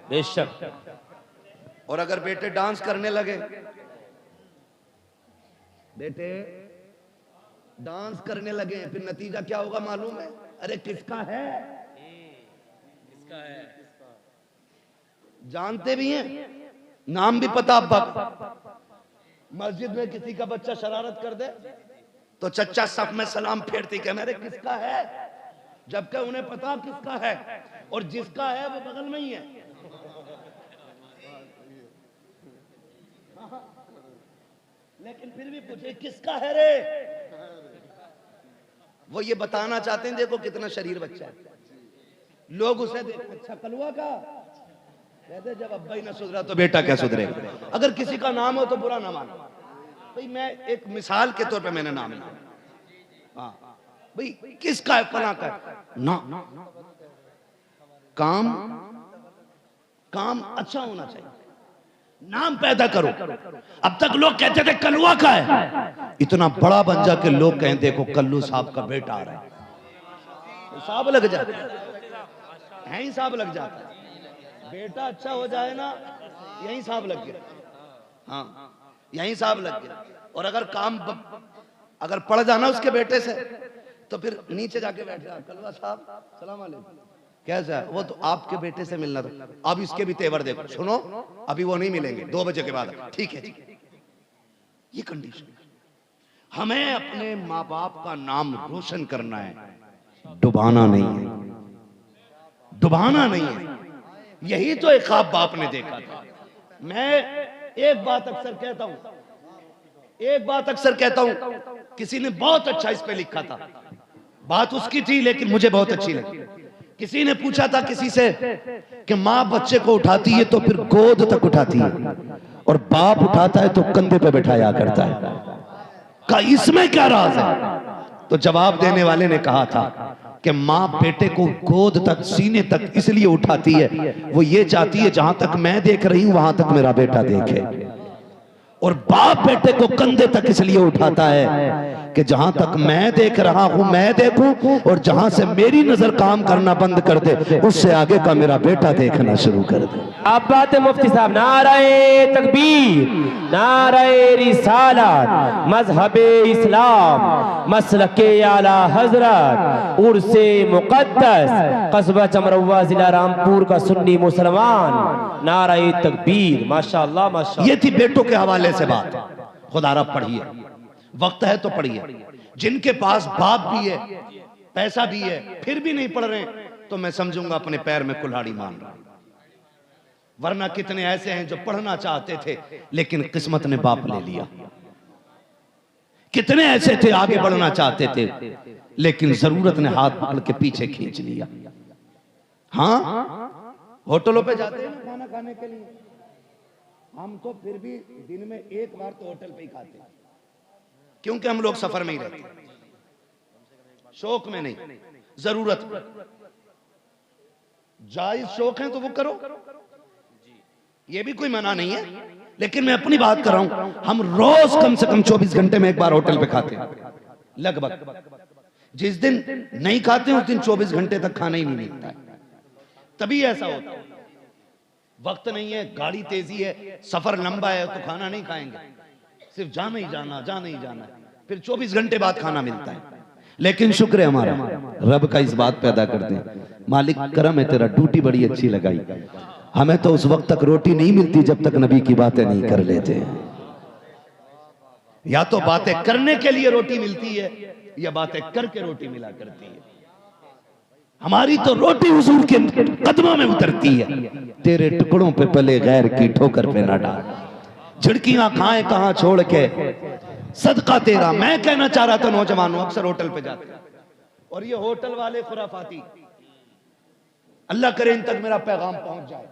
बेशक। और अगर बेटे डांस करने लगे, बेटे डांस करने लगे फिर नतीजा क्या होगा मालूम है? अरे किसका है, जानते भी हैं, नाम भी पता। अब मस्जिद में किसी का बच्चा शरारत कर दे तो चच्चा सब में सलाम फेरती कह मेरे किसका है, जबकि उन्हें पता किसका है, और जिसका है वो बगल में ही है। लेकिन फिर भी पूछे किसका है रे, वो ये बताना चाहते हैं देखो कितना शरीर बच्चा है। लोग उसे देखते अच्छा कलुआ का कहते, जब अब्बा ही ना सुधरा तो बेटा क्या सुधरेगा। अगर किसी का नाम हो तो बुरा ना मानो भाई, मैं एक मिसाल के तौर पे मैंने नाम लिया, हाँ भाई किसका है, फला का है ना, काम काम अच्छा होना चाहिए, नाम पैदा करो। अब तक लोग कहते थे कलुआ का है, इतना बड़ा बन जा के लोग कहें देखो कल्लू साहब का बेटा आ रहा है, हिसाब लग जाता है, हिसाब लग जाता है। बेटा अच्छा हो जाए ना यही हिसाब लग गया, हाँ यही हिसाब लग गया। और अगर काम अगर पड़ जाना उसके बेटे से तो फिर नीचे जाके बैठ जा, कलुआ साहब सलाम अलैकुम, कैसा है? वो तो आपके बेटे से मिलना था, अब इसके भी तेवर देखो, सुनो अभी वो नहीं मिलेंगे 2 बजे के बाद, ठीक है। ये कंडीशन, हमें अपने माँ बाप का नाम रोशन करना है, डुबाना नहीं है, डुबाना नहीं है। यही तो एक ख्वाब बाप ने देखा था। मैं एक बात अक्सर कहता हूं, एक बात अक्सर कहता हूं, किसी ने बहुत अच्छा इस पे लिखा था, बात उसकी थी लेकिन मुझे बहुत अच्छी लगी। किसी ने पूछा था किसी से कि माँ बच्चे को उठाती है तो फिर गोद तक उठाती है और बाप उठाता है तो कंधे पे बैठाया करता है, का इसमें क्या राज है? तो जवाब देने वाले ने कहा था कि माँ बेटे को गोद तक सीने तक इसलिए उठाती है, वो ये चाहती है जहां तक मैं देख रही हूं वहां तक मेरा बेटा देखे, और बाप बेटे को कंधे तक इसलिए उठाता है कि जहां तक मैं देख रहा हूं मैं देखूं, और जहां से मेरी नजर काम करना बंद कर दे उससे आगे का मेरा बेटा देखना शुरू कर दे। आप बात है मुफ्ती साहब, नारे तकबीर, नारे रिसालत, मजहबे इस्लाम, मसलके आला हजरत, उर्से मुकद्दस, कस्बा चमरवा जिला रामपुर का सुन्नी मुसलमान, नारे तकबीर, माशाअल्लाह माशाअल्लाह। ये थी बेटों के हवाले से बात, खुदारा पढ़िए, वक्त है तो पढ़िए। जिनके पास बाप भी है पैसा भी है फिर भी नहीं पढ़ रहे तो मैं समझूंगा अपने पैर में कुल्हाड़ी मार रहा। वरना कितने ऐसे हैं जो पढ़ना चाहते थे लेकिन किस्मत ने बाप ले लिया। कितने ऐसे थे आगे बढ़ना चाहते थे लेकिन जरूरत ने हाथ पकड़ के पीछे खींच लिया। हाँ, होटलों पे जाते हैं ना खाना खाने के लिए, हम तो फिर भी दिन में एक बार तो होटल पे ही खाते हैं, क्योंकि हम लोग सफर में ही रहते हैं, शौक में नहीं, जरूरत में। जायज शौक है तो वो करो, ये भी कोई मना नहीं है, लेकिन मैं अपनी बात कर रहा हूं। हम रोज कम से कम 24 घंटे में एक बार होटल पे खाते हैं लगभग। जिस दिन नहीं खाते उस दिन 24 घंटे तक खाना ही नहीं मिलता है। तभी ऐसा होता है, वक्त नहीं है, गाड़ी तेजी है, सफर लंबा है तो खाना नहीं खाएंगे, सिर्फ जाना ही जाना, जाना ही जाना है, फिर 24 घंटे बाद खाना मिलता है। लेकिन शुक्र है हमारा, रब का इस बात पे अदा करते हैं, मालिक करम है तेरा, ड्यूटी बड़ी अच्छी लगाई। हमें तो उस वक्त तक रोटी नहीं मिलती जब तक नबी की बातें नहीं कर लेते। या तो बातें करने के लिए रोटी मिलती है या बातें करके रोटी मिला करती है। हमारी तो रोटी हुजूर के कदमों में उतरती है। तेरे टुकड़ों पे पले गैर की ठोकर पे ना डाल, झिड़कियां खाएं कहां छोड़ के, सदका तेरा। मैं कहना चाह रहा था नौजवानों, अक्सर होटल पे जाते हैं और ये होटल वाले खुराफाती, अल्लाह करे इन तक मेरा पैगाम पहुंच जाए,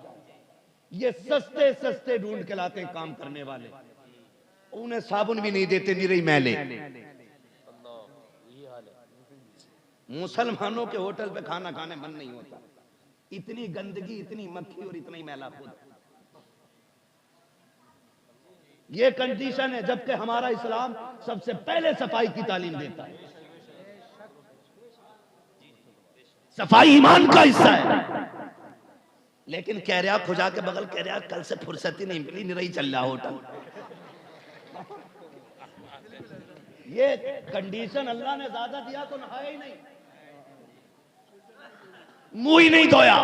ये सस्ते सस्ते ढूंढ के लाते हैं काम करने वाले, उन्हें साबुन भी नहीं देते, निरी मैले। मुसलमानों के होटल पे खाना खाने मन नहीं होता, इतनी गंदगी, इतनी मक्खी और इतना ही मैला खुद। ये कंडीशन है, जबकि हमारा इस्लाम सबसे पहले सफाई की तालीम देता है। सफाई ईमान का हिस्सा है। लेकिन कह रहा खुजा के बगल, कह रहा कल से फुर्सत ही नहीं मिली, नहीं चल रहा होटल। ये कंडीशन अल्लाह ने ज्यादा दिया तो नहाया ही नहीं, मुंह ही नहीं धोया।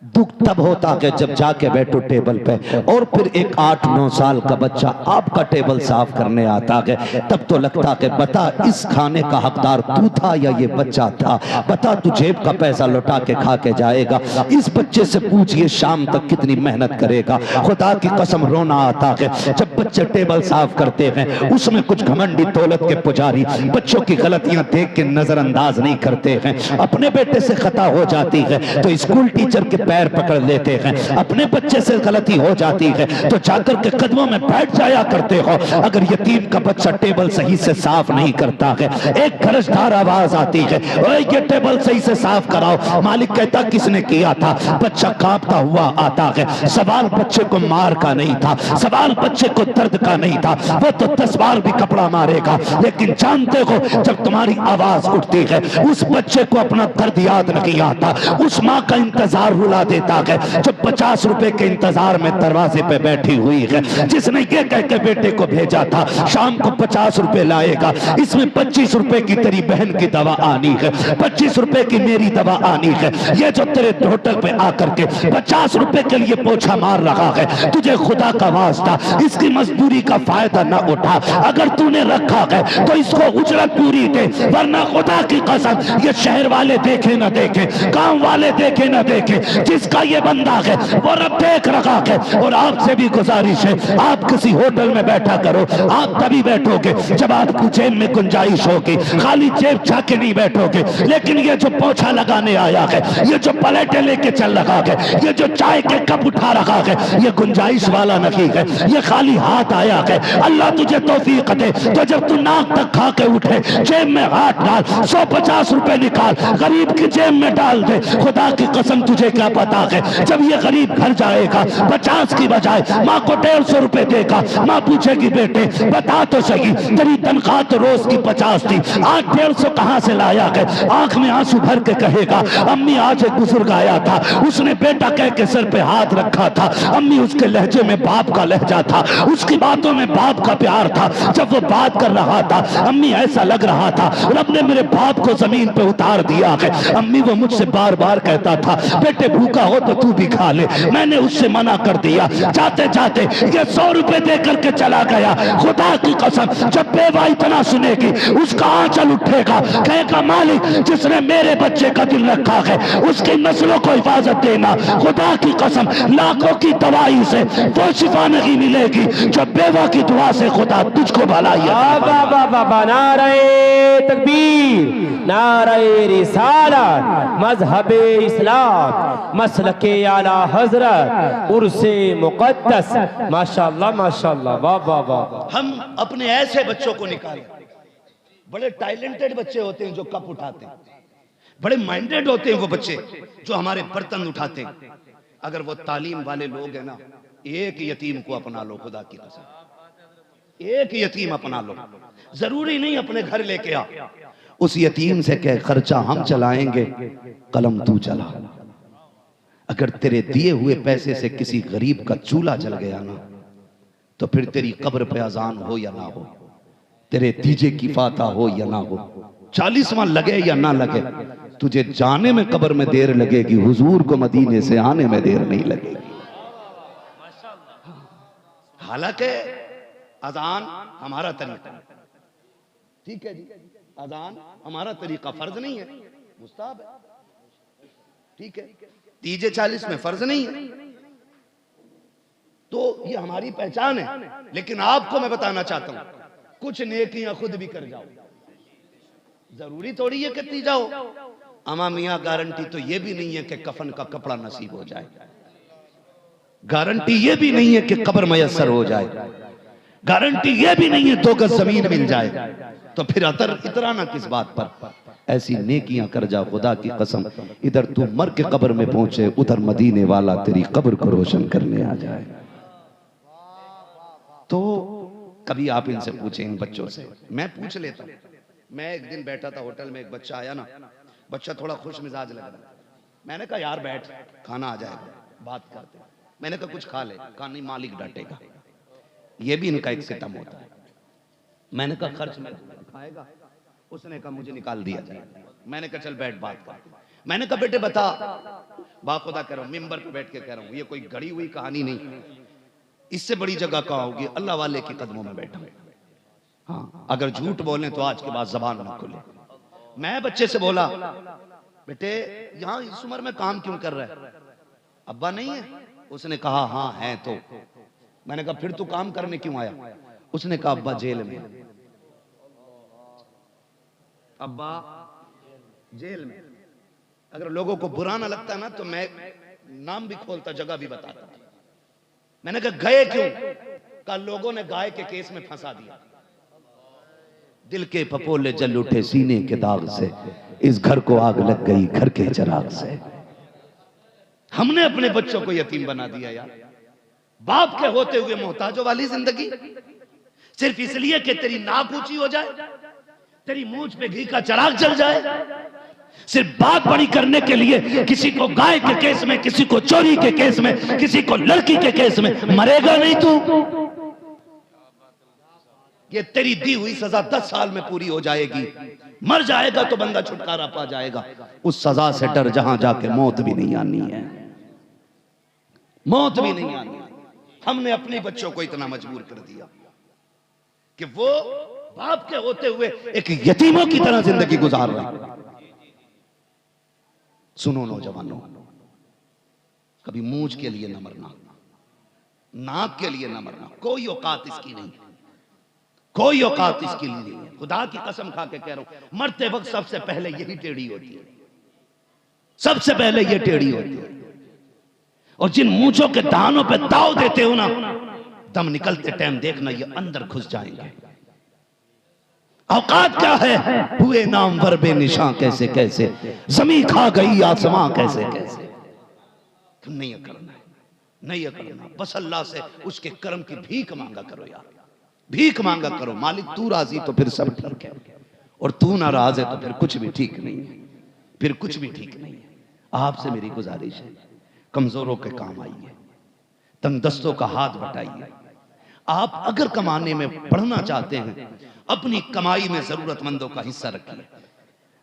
दुख तब होता कि जब जाके बैठो टेबल पे और फिर एक 8-9 साल का बच्चा आपका टेबल साफ करने आता है, तब तो लगता कि बता इस खाने का हकदार तू था या ये बच्चा था, बता तू जेब का पैसा लौटा के खा के जाएगा, इस बच्चे से पूछिए शाम तक कितनी मेहनत करेगा। खुदा की कसम रोना आता है जब बच्चे टेबल साफ करते हैं, उसमें कुछ घमंडी दौलत के पुजारी बच्चों की गलतियां देख के नजरअंदाज नहीं करते हैं। अपने बेटे से खता हो जाती है तो स्कूल टीचर के पैर पकड़ लेते हैं, अपने बच्चे से गलती हो जाती है तो जाकर के कदमों में बैठ जाया करते हो। अगर यतीम का बच्चा टेबल सही से साफ नहीं करता है, एक खरजदार आवाज आती है, ओए ये टेबल सही से साफ कराओ, मालिक कहता किसने किया था, बच्चा कांपता हुआ आता है। सवाल बच्चे को मार का नहीं था, सवाल बच्चे को दर्द का नहीं था, वो तो 10 बार भी कपड़ा मारेगा, लेकिन जानते हो जब तुम्हारी आवाज उठती है उस बच्चे को अपना दर्द याद नहीं आता, उस माँ का इंतजार रुला देता है जो 50 रुपए के इंतजार में दरवाजे पे बैठी हुई है, जिसने ये कह के बेटे को भेजा था शाम को 50 रुपए लाएगा, इसमें 25 रुपए की तेरी बहन की दवा आनी है, 25 रुपए की मेरी दवा आनी है। ये जो तेरे होटल पे आकर के 50 रुपए के लिए पोछा मार रहा है, तुझे खुदा का वास्ता इसकी मजदूरी का फायदा न उठा। अगर तूने रखा है तो इसको उजरत पूरी दे, वरना खुदा की कसम ये शहर वाले देखे न देखे, गांव वाले देखे न देखे, जिसका ये बंदा है वो रब देख रखा है। और आपसे भी गुजारिश है, आप किसी होटल में बैठा करो, आप तभी बैठोगे जब आपकी जेब में गुंजाइश होगी, खाली जेब जाके नहीं बैठोगे। लेकिन ये जो पोछा लगाने आया है, ये जो प्लेटें लेके चल रहा है, ये जो चाय के कप उठा रखा है, ये गुंजाइश वाला नहीं है, ये खाली हाथ आया है। अल्लाह तुझे तौफीक दे तो जब तू नाक तक खा के उठे, जेब में हाथ डाल, 150 रुपए निकाल, गरीब की जेब में डाल दे। खुदा की कसम तुझे क्या पता है, जब ये गरीब घर जाएगा 50 की बजाय माँ को 150 रुपए देगा, माँ पूछेगी बेटे बता तो सही तेरी तनख्वाह तो रोज की 50 थी, आज 150 कहाँ से लाया है। आंख में आंसू भर के कहेगा अम्मी आज एक बुजुर्ग आया था, उसने बेटा कह के सर पे हाथ रखा था। अम्मी उसके लहजे में बाप का लहजा था, उसकी बातों में बाप का प्यार था। जब वो बात कर रहा था अम्मी ऐसा लग रहा था रब ने मेरे बाप को जमीन पे उतार दिया है। अम्मी वो मुझसे बार बार कहता था बेटे भूखा हो तो तू भी खा ले। मैंने उससे मना कर दिया। जाते जाते ये 100 रुपए दे करके चला गया। खुदा की कसम जब बेवा इतना सुनेगी उसका आंचल उठेगा, कहेगा मालिक जिसने मेरे बच्चे का दिल रखा है उसकी नस्लों को हिफाजत देना। खुदा की कसम लाखों की दवाई से वो शिफा नहीं मिलेगी जो बेवा की दुआ से खुदा तुझको भलाई बाबा नारे तकबीर, नारे रिसालत, मजहबे इस्लाम, मसलके आला हजरत, उर्से मुकद्दस। माशाअल्लाह माशाअल्लाह, वाह वाह वाह। हम अपने ऐसे बच्चों को निकालें, बड़े टैलेंटेड बच्चे होते हैं जो कप उठाते हैं, बड़े माइंडेड होते हैं वो बच्चे जो हमारे बर्तन उठाते हैं। अगर वो तालीम वाले लोग हैं ना, एक यतीम को अपना लो, खुदा की कसम एक यतीम अपना लो। जरूरी नहीं अपने घर लेके आ, उस यतीम से कह खर्चा हम चलाएंगे, कलम तू चला। अगर तेरे दिए हुए पैसे से किसी गरीब का चूल्हा जल गया ना, तो फिर तेरी कब्र पे अजान हो या ना हो, तेरे तीजे की फाता हो या ना हो, 40वां लगे या ना लगे, तुझे जाने में कब्र में देर लगेगी, हुजूर को मदीने से आने में देर नहीं लगेगी। हालांकि अजान हमारा तरीका, ठीक है जी, अजान हमारा तरीका फर्ज नहीं है, मुस्ताहब है, ठीक है। तीजे 40 में फर्ज नहीं है, तो ये हमारी पहचान है। लेकिन आपको मैं बताना चाहता हूं, कुछ नेकियां खुद भी कर जाओ, जरूरी थोड़ी है कि जाओ। अमा मियां गारंटी तो ये भी नहीं है कि कफन का कपड़ा नसीब हो जाए, गारंटी ये भी नहीं है कि कब्र मयसर हो जाए, गारंटी ये भी नहीं है 2 गज जमीन मिल जाए। तो फिर इतराना किस बात पर? ऐसी नेकियां कर जा, खुदा की कसम इधर तू मर के कब्र में पहुंचे, उधर मदीने वाला तेरी कब्र को रोशन करने आ जाए। तो कभी आप इनसे पूछें, इन बच्चों से, मैं पूछ लेता हूं। मैं एक दिन बैठा था होटल में, एक बच्चा आया ना, बच्चा थोड़ा खुश मिजाज लग रहा। मैंने कहा यार बैठ, खाना आ जाएगा, बात करते हैं। मैंने कहा कुछ खा ले, कहा नहीं मालिक डांटेगा। ये भी इनका एक सितम होता है। मैंने कहा खर्च में खाएगा, उसने कहा मुझे निकाल दिया जाए। मैंने कहा चल बैठ बात कर। मैंने कहा बेटे बता, बाखुदा कह रहा हूं, मिंबर पे बैठ के कह रहा हूं, ये कोई गढ़ी हुई कहानी नहीं, इससे बड़ी जगह कहाँ होगी, अल्लाह वाले के कदमों में बैठा। हाँ, अगर झूठ बोले तो आज के बाद जबान ना खुले। मैं बच्चे से बोला बेटे यहाँ इस उम्र में काम क्यों कर रहा है, अब्बा नहीं है? उसने कहा हाँ है। तो मैंने कहा फिर तू काम करने क्यों आया? उसने कहा अब्बा जेल में। अब्बा जेल में। अगर लोगों को बुरा ना लगता ना तो मैं नाम भी खोलता, जगह भी बताता। मैंने कहा गए क्यों? कहा लोगों ने गाय के केस में फंसा दिया। दिल के पपोले जल उठे सीने के दाग से, इस घर को आग लग गई घर के चिराग से। हमने अपने बच्चों को यतीम बना दिया यार। बाप के होते हुए मोहताजों वाली जिंदगी, सिर्फ इसलिए कि तेरी नाक ऊंची हो जाए, तेरी मूंछ पे घी का चिराग जल जाए, सिर्फ बात बड़ी करने के लिए किसी को गाय के केस में, किसी को चोरी के केस में, किसी को लड़की के केस में। मरेगा नहीं तू, ये तेरी दी हुई सजा 10 साल में पूरी हो जाएगी। मर जाएगा तो बंदा छुटकारा पा जाएगा। उस सजा से डर जहां जाके मौत भी नहीं आनी है, मौत भी नहीं आनी है। हमने अपने बच्चों को इतना मजबूर कर दिया कि वो बाप के होते हुए एक यतीमों की तरह जिंदगी गुजार रहे हैं। सुनो नौजवानों, कभी मूंछ के लिए न मरना, नाक के लिए न मरना, कोई औकात इसकी नहीं, कोई औकात इसके लिए नहीं है। खुदा की कसम खा के कह रहा हूं, मरते वक्त सबसे पहले यही टेढ़ी होती है, सबसे पहले ये टेढ़ी होती है। और जिन मूंछों के दानों पे दाव देते हो ना, दम निकलते टाइम देखना ये अंदर घुस जाएंगे। औकात क्या है? हुए नाम वर बेनिशां कैसे कैसे, जमीन खा गई आसमां कैसे कैसे। तुम नहीं करना, नहीं करना, बस अल्लाह से उसके कर्म की भीख मांगा करो यार, भीख मांगा करो। मालिक तू राजी तो फिर सब ठीक है, और तू नाराज है तो फिर कुछ भी ठीक नहीं है, फिर कुछ भी ठीक नहीं है। आपसे मेरी गुजारिश है, कमजोरों के काम आइए, तंगदस्तों का हाथ बटाइए। आप अगर कमाने में बढ़ना चाहते हैं, अपनी कमाई में जरूरतमंदों का हिस्सा रखिए।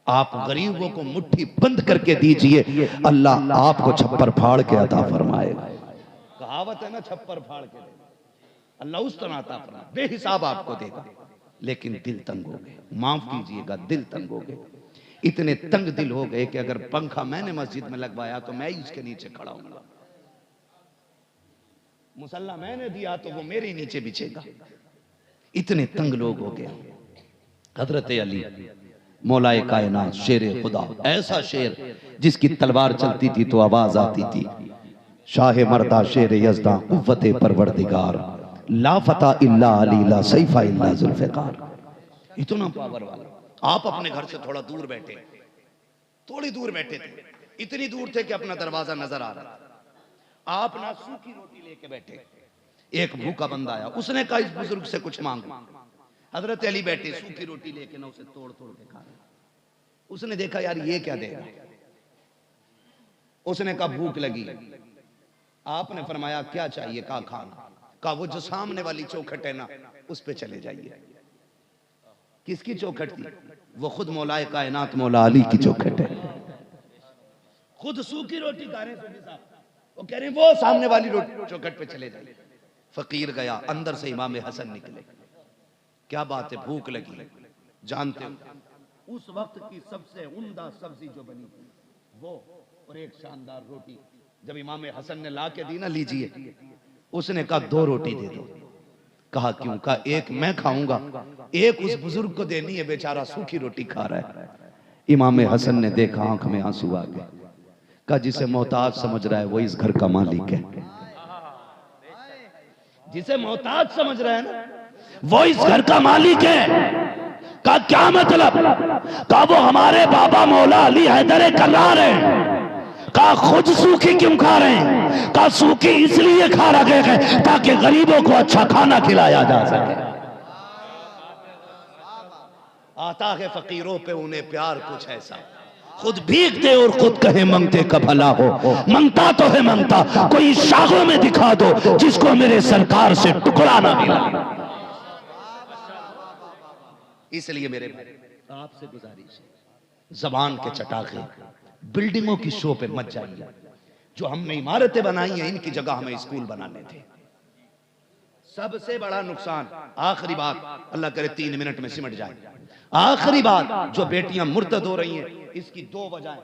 आप गरीबों को मुट्ठी बंद करके दीजिए, अल्लाह आपको छप्पर फाड़ के अता फरमाएगा। कहावत है ना, छप्पर फाड़ के देगा, अल्लाह उस तरह अता फरमाएगा, बेहिसाब आपको देगा। लेकिन दिल तंग हो गए, माफ कीजिएगा, दिल तंग हो गए। इतने तंग दिल हो गए कि अगर पंखा मैंने मस्जिद में लगवाया तो मैं ही उसके नीचे खड़ा हूंगा, मुसल्ला मैंने दिया तो वो मेरे नीचे बिछेगा। इतने तंग लोग हो गए। हजरत अली मौलाए कायनात, शेर खुदा, ऐसा शेर जिसकी तलवार चलती थी तो आवाज आती थी, शाह मर्दा शेर यज़दा कुव्वत परवरदिगार, ला फता इल्ला अली ला सैफा इल्ला जुल्फ़िकार। इतना पावर वाला। आप अपने घर से थोड़ा दूर बैठे, थोड़ी दूर बैठे थे, इतनी दूर थे कि अपना दरवाजा नजर आ रहा, आप ना सूखी रोटी लेके बैठे, एक भूखा बंदा आया, उसने कहा इस बुजुर्ग से कुछ मांगो। हजरत अली बैठे सूखी रोटी लेके ना उसे तोड़ तोड़ के खा रहे। उसने देखा यार ये क्या देगा, उसने कहा भूख लगी। आपने फरमाया क्या चाहिए, कहा खाना। कहा वो जो सामने वाली चौखट है ना उस पे चले जाइए। किसकी चौखट थी? वो खुद मौलाए कायनात मौला अली की चौखट है। खुद सूखी रोटी खा रहे हैं, वो कह रहे हैं वो सामने वाली रोटी चौखट पे चले जाइए। फकीर गया, अंदर से इमाम हसन निकले। क्या बात है, भूख लगी। जानते हो उस वक्त की सबसे उम्दा सब्जी जो बनी थी वो और एक शानदार रोटी जब इमाम हसन ने ला के दी ना, लीजिए, उसने कहा 2 रोटी दे दो। कहा क्यों? कहा एक मैं खाऊंगा, एक उस बुजुर्ग को देनी है, बेचारा सूखी रोटी खा रहा है। इमाम हसन ने देखा, आंख में आंसू आ गए। कहा जिसे मोहताज समझ रहा है वो इस घर का मालिक है। जिसे मोहताज समझ रहा है ना वो इस घर का मालिक है। का क्या मतलब? का वो हमारे बाबा मौला अली हैदर कर्रार है। का खुद सूखी क्यों खा रहे हैं? का सूखी इसलिए खा रहे हैं ताकि गरीबों को अच्छा खाना खिलाया जा सके। आता है फकीरों पे उन्हें प्यार कुछ ऐसा, खुद भीगते और खुद कहे मंगते का भला हो। मंगता तो है मंगता, कोई शाखों में दिखा दो जिसको मेरे सरकार से टुकड़ा ना मिला। इसलिए मेरे भाई आपसे गुजारिश है, जबान के चटाखे बिल्डिंगों की शो पे मत जाइए। जो हमने इमारतें बनाई हैं इनकी जगह हमें स्कूल बनाने थे। सबसे बड़ा नुकसान, आखिरी बात, अल्लाह करे 3 मिनट में सिमट जाए, आखिरी बात, जो बेटियां मुर्तद हो रही हैं इसकी 2 वजहें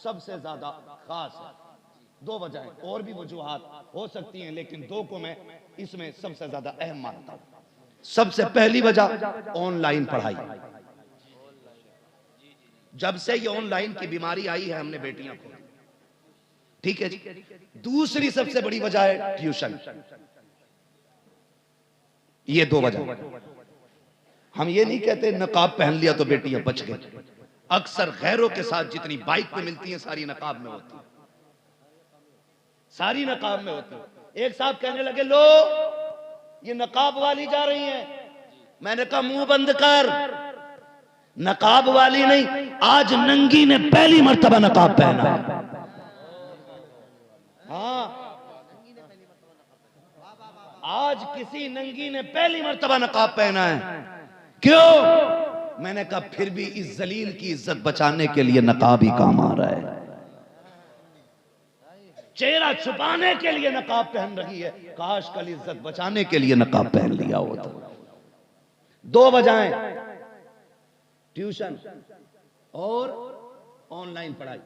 सबसे ज्यादा खास है। 2 वजहें, और भी वजूहात हो सकती हैं लेकिन 2 को मैं इसमें सबसे ज्यादा अहम मानता हूं। सबसे पहली वजह ऑनलाइन पढ़ाई। जब से ये ऑनलाइन की बीमारी आई है हमने बेटियां को, ठीक है जी। दूसरी सबसे बड़ी वजह है ट्यूशन। ये 2 वजह। हम ये नहीं कहते नकाब पहन लिया तो बेटियां बच गई। अक्सर गैरों के साथ जितनी बाइक पे मिलती हैं सारी नकाब में होती है, सारी नकाब में होती है। एक साहब कहने लगे लो ये नकाब वाली जा रही है। मैंने कहा मुंह बंद कर, नकाब वाली नहीं, आज नंगी ने पहली मर्तबा नकाब पहना। हाँ, आज किसी नंगी ने पहली मर्तबा नकाब पहना है। क्यों? मैंने कहा फिर भी इस जलील की इज्जत बचाने के लिए नकाब ही काम आ रहा है। चेहरा छुपाने के लिए नकाब पहन रही है, काश कल इज्जत बचाने के लिए नकाब पहन लिया होता। 2 वजहें, ट्यूशन और ऑनलाइन पढ़ाई।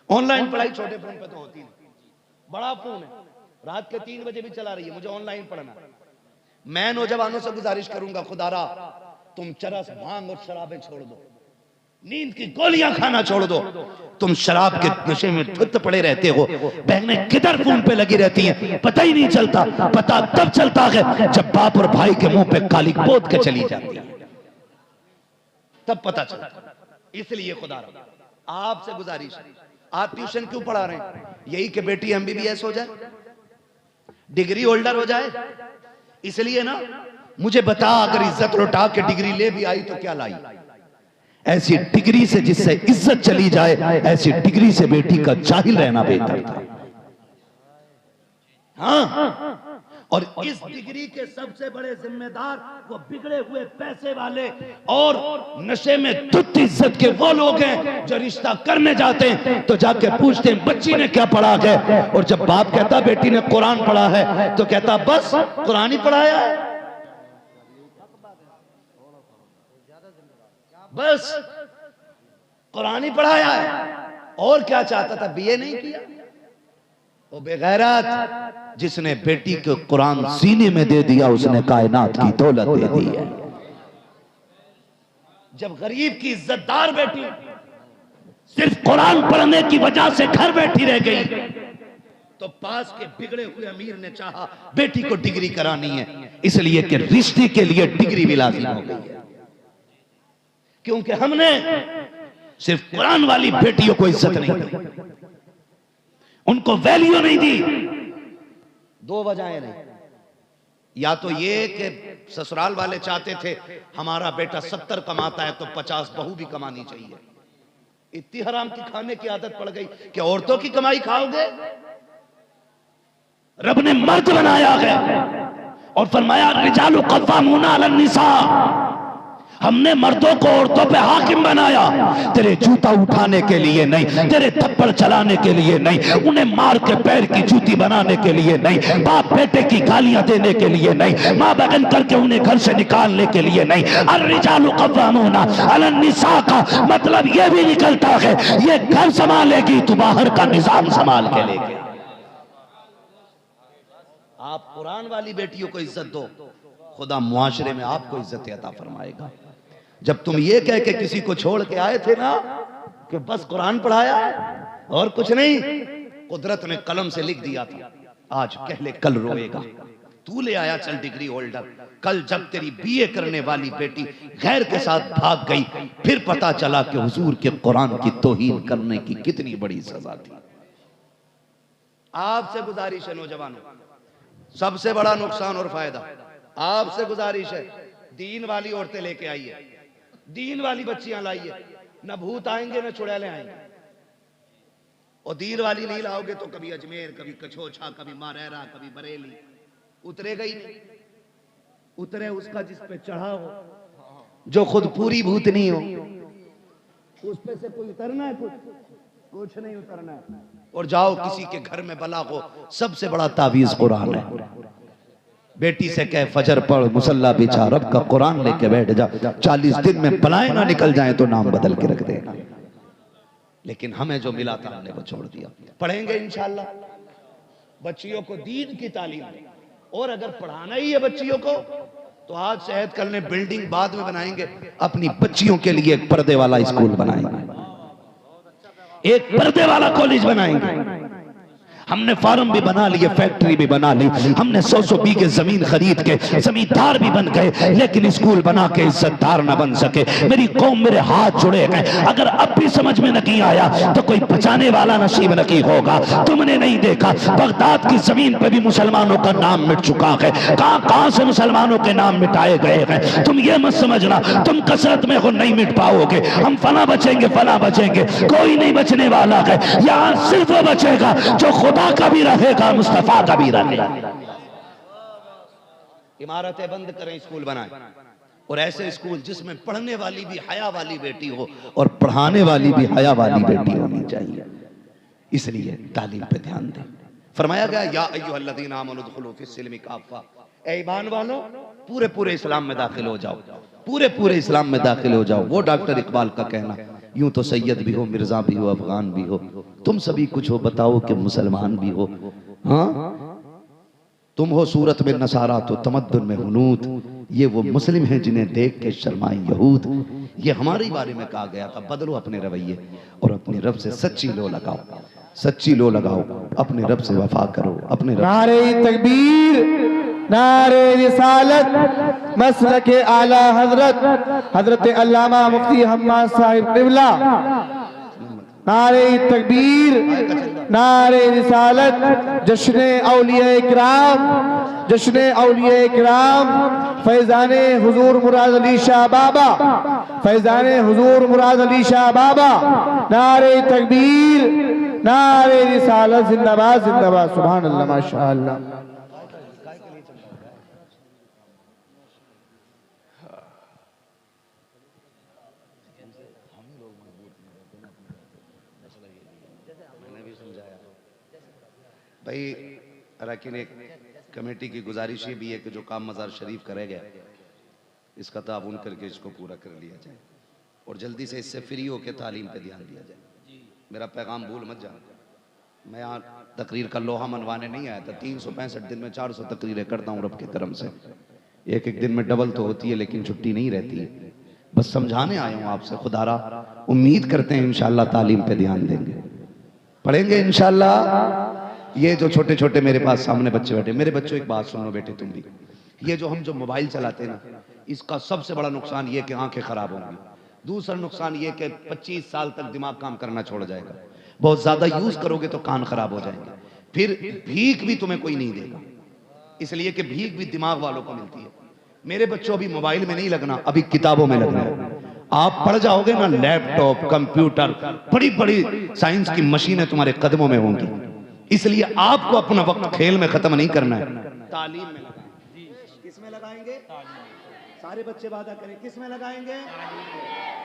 ऑनलाइन पढ़ाई छोटे फोन पे तो होती नहीं, बड़ा फोन है, रात के 3 बजे भी चला रही है, मुझे ऑनलाइन पढ़ना। मैं नौजवानों से गुजारिश करूंगा, खुदारा तुम चरस, भांग और शराबें छोड़ दो, नींद की गोलियां खाना छोड़ दो। तुम शराब के नशे में धुत पड़े रहते हो, बहनें किधर फोन पे लगी रहती हैं, पता ही नहीं चलता। पता तब चलता है जब बाप और भाई के मुंह पे काली पोत के चली जाती है, तब पता चलता। इसलिए खुदा आपसे गुजारिश, आप ट्यूशन क्यों पढ़ा रहे हैं? यही कि बेटी MBBS हो जाए, डिग्री होल्डर हो जाए, इसलिए ना। मुझे बता, अगर इज्जत लौटा के डिग्री ले भी आई तो क्या लाई? ऐसी डिग्री से जिससे इज्जत चली जाए, ऐसी डिग्री से बेटी का जाहिल रहना बेहतर था। हाँ, और इस डिग्री के सबसे बड़े जिम्मेदार वो बिगड़े हुए पैसे वाले और नशे में धुत इज्जत के वो लोग हैं जो रिश्ता करने जाते हैं तो जाके पूछते हैं बच्ची ने क्या पढ़ा है, और जब बाप कहता बेटी ने कुरान पढ़ा है तो कहता बस कुरान ही पढ़ाया है, बस कुरान ही पढ़ाया है, और क्या चाहता था, बीए नहीं किया। वो बेगैरत जिसने बेटी को कुरान सीने में दे दिया उसने कायनात की दौलत दे दी है। जब गरीब की इज्जतदार बेटी सिर्फ कुरान पढ़ने की वजह से घर बैठी रह गई तो पास के बिगड़े हुए अमीर ने चाहा बेटी को डिग्री करानी है, इसलिए कि रिश्ते के लिए डिग्री भी लाजिम हो गई है, क्योंकि हमने सिर्फ कुरान वाली बेटियों को इज्जत नहीं दी, उनको वैल्यू नहीं दी। दो वजहें नहीं, या तो ये कि ससुराल वाले चाहते थे हमारा बेटा 70 कमाता है तो 50 बहू भी कमानी चाहिए, इतनी हराम की खाने की आदत पड़ गई कि औरतों की कमाई खाओगे। रब ने मर्द बनाया है और फरमाया रिजालु कव्वामूना अलन निसा, हमने मर्दों को औरतों पे हाकिम बनाया, तेरे जूता उठाने के लिए नहीं, तेरे थप्पड़ चलाने के लिए नहीं, उन्हें मार के पैर की जूती बनाने के लिए नहीं, बाप बेटे की गालियां देने के लिए नहीं, माँ बहन करके उन्हें घर से निकालने के लिए नहीं। अर्रिजालु कव्वामूना अलन निसा का मतलब यह भी निकलता है ये घर संभालेगी तो बाहर का निजाम संभाल के लेके। आप कुरान वाली बेटियों को इज्जत दो, खुदा मुआशरे में आपको इज्जत अता फरमाएगा। जब तुम ये कह के किसी को छोड़ के आए थे ना कि बस कुरान पढ़ाया और कुछ नहीं, कुदरत ने कलम से लिख दिया था आज कह ले कल रोएगा, तू ले आया चल डिग्री होल्डर, कल जब तेरी बीए करने वाली बेटी गैर के साथ भाग गई फिर पता चला कि हुजूर के कुरान की तौहीन करने की कितनी बड़ी सजा थी। आपसे गुजारिश है नौजवानों, सबसे बड़ा नुकसान और फायदा आपसे गुजारिश है, दीन वाली औरतें लेके आइए, दीन वाली बच्चियां लाइए, न भूत आएंगे न चुड़ैले आएंगे। और दीन वाली नहीं लाओगे तो कभी अजमेर, कभी कछोछा, कभी मारेरा, कभी बरेली, उतरेगा ही नहीं। उतरे उसका जिस पे चढ़ा हो, जो खुद पूरी भूत नहीं हो, उस पे से कोई उतरना है, कुछ नहीं उतरना है। और जाओ किसी के घर में बला हो, सबसे बड़ा तावीज कुरान है। बेटी से कह फजर पढ़, मुसल्ला बिछा, रब का कुरान लेके बैठ जा, 40 दिन में बलाएं ना निकल जाए तो नाम बदल के रख देगा। लेकिन हमें जो मिला था हमने वो छोड़ दिया। पढ़ेंगे इंशाअल्लाह बच्चियों को दीन की तालीम, और अगर पढ़ाना ही है बच्चियों को तो आज शहद करने बिल्डिंग बाद में बनाएंगे, अपनी बच्चियों के लिए एक पर्दे वाला स्कूल बनाएंगे, एक पर्दे वाला कॉलेज बनाएंगे। हमने फार्म भी बना लिए, फैक्ट्री भी बना ली, हमने 100 बीघे जमीन खरीद के जमींदार भी बन गए, लेकिन स्कूल बना के इज्जतदार न बन सके। मेरी कौम मेरे हाथ जुड़े गए। अगर अब भी समझ में नहीं आया तो कोई बचाने वाला नसीब नहीं होगा। तुमने नहीं देखा बगदाद की जमीन पे भी मुसलमानों का नाम मिट चुका है, कहां से मुसलमानों के नाम मिटाए गए हैं। तुम ये मत समझना तुम कसरत में हो नहीं मिट पाओगे, हम फला बचेंगे फला बचेंगे, कोई नहीं बचने वाला है। यहाँ सिर्फ वो बचेगा जो खुदा का भी रहेगा, मुस्तफा का भी रहेगा। इमारतें बंद करें, स्कूल बनाएं, और ऐसे स्कूल जिसमें पढ़ने वाली भी हया वाली बेटी हो और पढ़ाने वाली भी हया वाली बेटी होनी चाहिए। इसलिए तालीम पे ध्यान दें। फरमाया गया या अय्युहल्लज़ीना आमनू उदखुलू फिस्सिल्मि काफ़ा, ए ईमान वालों पूरे पूरे इस्लाम में दाखिल हो जाओ, पूरे पूरे इस्लाम में दाखिल हो जाओ। वो डॉक्टर इकबाल का कहना, यूं तो सैयद भी हो, मिर्जा भी हो, अफगान भी हो, तुम सभी कुछ हो, बताओ कि मुसलमान भी हो। हाँ तुम हो सूरत में नसारा तो तमद्दुन में हुनूद, ये वो मुस्लिम हैं जिन्हें देख के शर्माए यहूद। ये हमारे बारे में कहा गया था। बदलो अपने रवैये और अपने रब से सच्ची लो लगाओ, सच्ची लो लगाओ, अपने रब से वफा करो, अपने रब। नारे तकबीर, नारे रिसालत, मसलक आला हजरत हजरत अल्लामा मुफ्ती हम्माद साहिब क़िबला। नारे तकबीर, नारे रिसालत, जश्न औलिया इकराम, जश्न औलिया इकराम, फैजाने हुजूर मुराद अली शाह बाबा, फैजाने हुजूर मुराद अली शाह बाबा। नारे तकबीर, नारे रिसालत, जिंदाबाद जिंदाबाद, सुभान अल्लाह, माशाअल्लाह। भाई अरकान एक कमेटी की गुजारिश ये भी है कि जो काम मज़ार शरीफ करे गया इसका ताउन करके इसको पूरा कर लिया जाए और जल्दी से इससे फ्री होकर तालीम पे ध्यान दिया जाए। मेरा पैगाम भूल मत जाना। मैं यहाँ तकरीर का लोहा मनवाने नहीं आया था। 365 दिन में 400 तकरीरें करता हूँ रब के करम से। एक एक दिन में डबल तो होती है लेकिन छुट्टी नहीं रहती है। बस समझाने आया हूँ आपसे। खुदारा उम्मीद करते हैं इंशाल्लाह तालीम पे ध्यान देंगे, पढ़ेंगे इंशाल्लाह। ये जो छोटे छोटे मेरे पास सामने बच्चे बैठे, मेरे बच्चों एक बात सुनो बेटे तुम भी, ये जो हम जो मोबाइल चलाते हैं ना, इसका सबसे बड़ा नुकसान ये कि आंखें खराब होंगी। दूसरा नुकसान ये कि 25 साल तक दिमाग काम करना छोड़ जाएगा। बहुत ज्यादा यूज करोगे तो कान खराब हो जाएंगे। फिर भीख भी तुम्हें कोई नहीं देगा, इसलिए कि भीख भी दिमाग वालों को मिलती है। मेरे बच्चों अभी मोबाइल में नहीं लगना, अभी किताबों में लगना है। आप पढ़ जाओगे ना, लैपटॉप, कंप्यूटर, बड़ी बड़ी साइंस की मशीनें तुम्हारे कदमों में होंगी। इसलिए आपको अपना वक्त खेल में खत्म नहीं करना है, तालीम में लगाएंगे। किसमें लगाएंगे? सारे बच्चे वादा करें, किसमें लगाएंगे?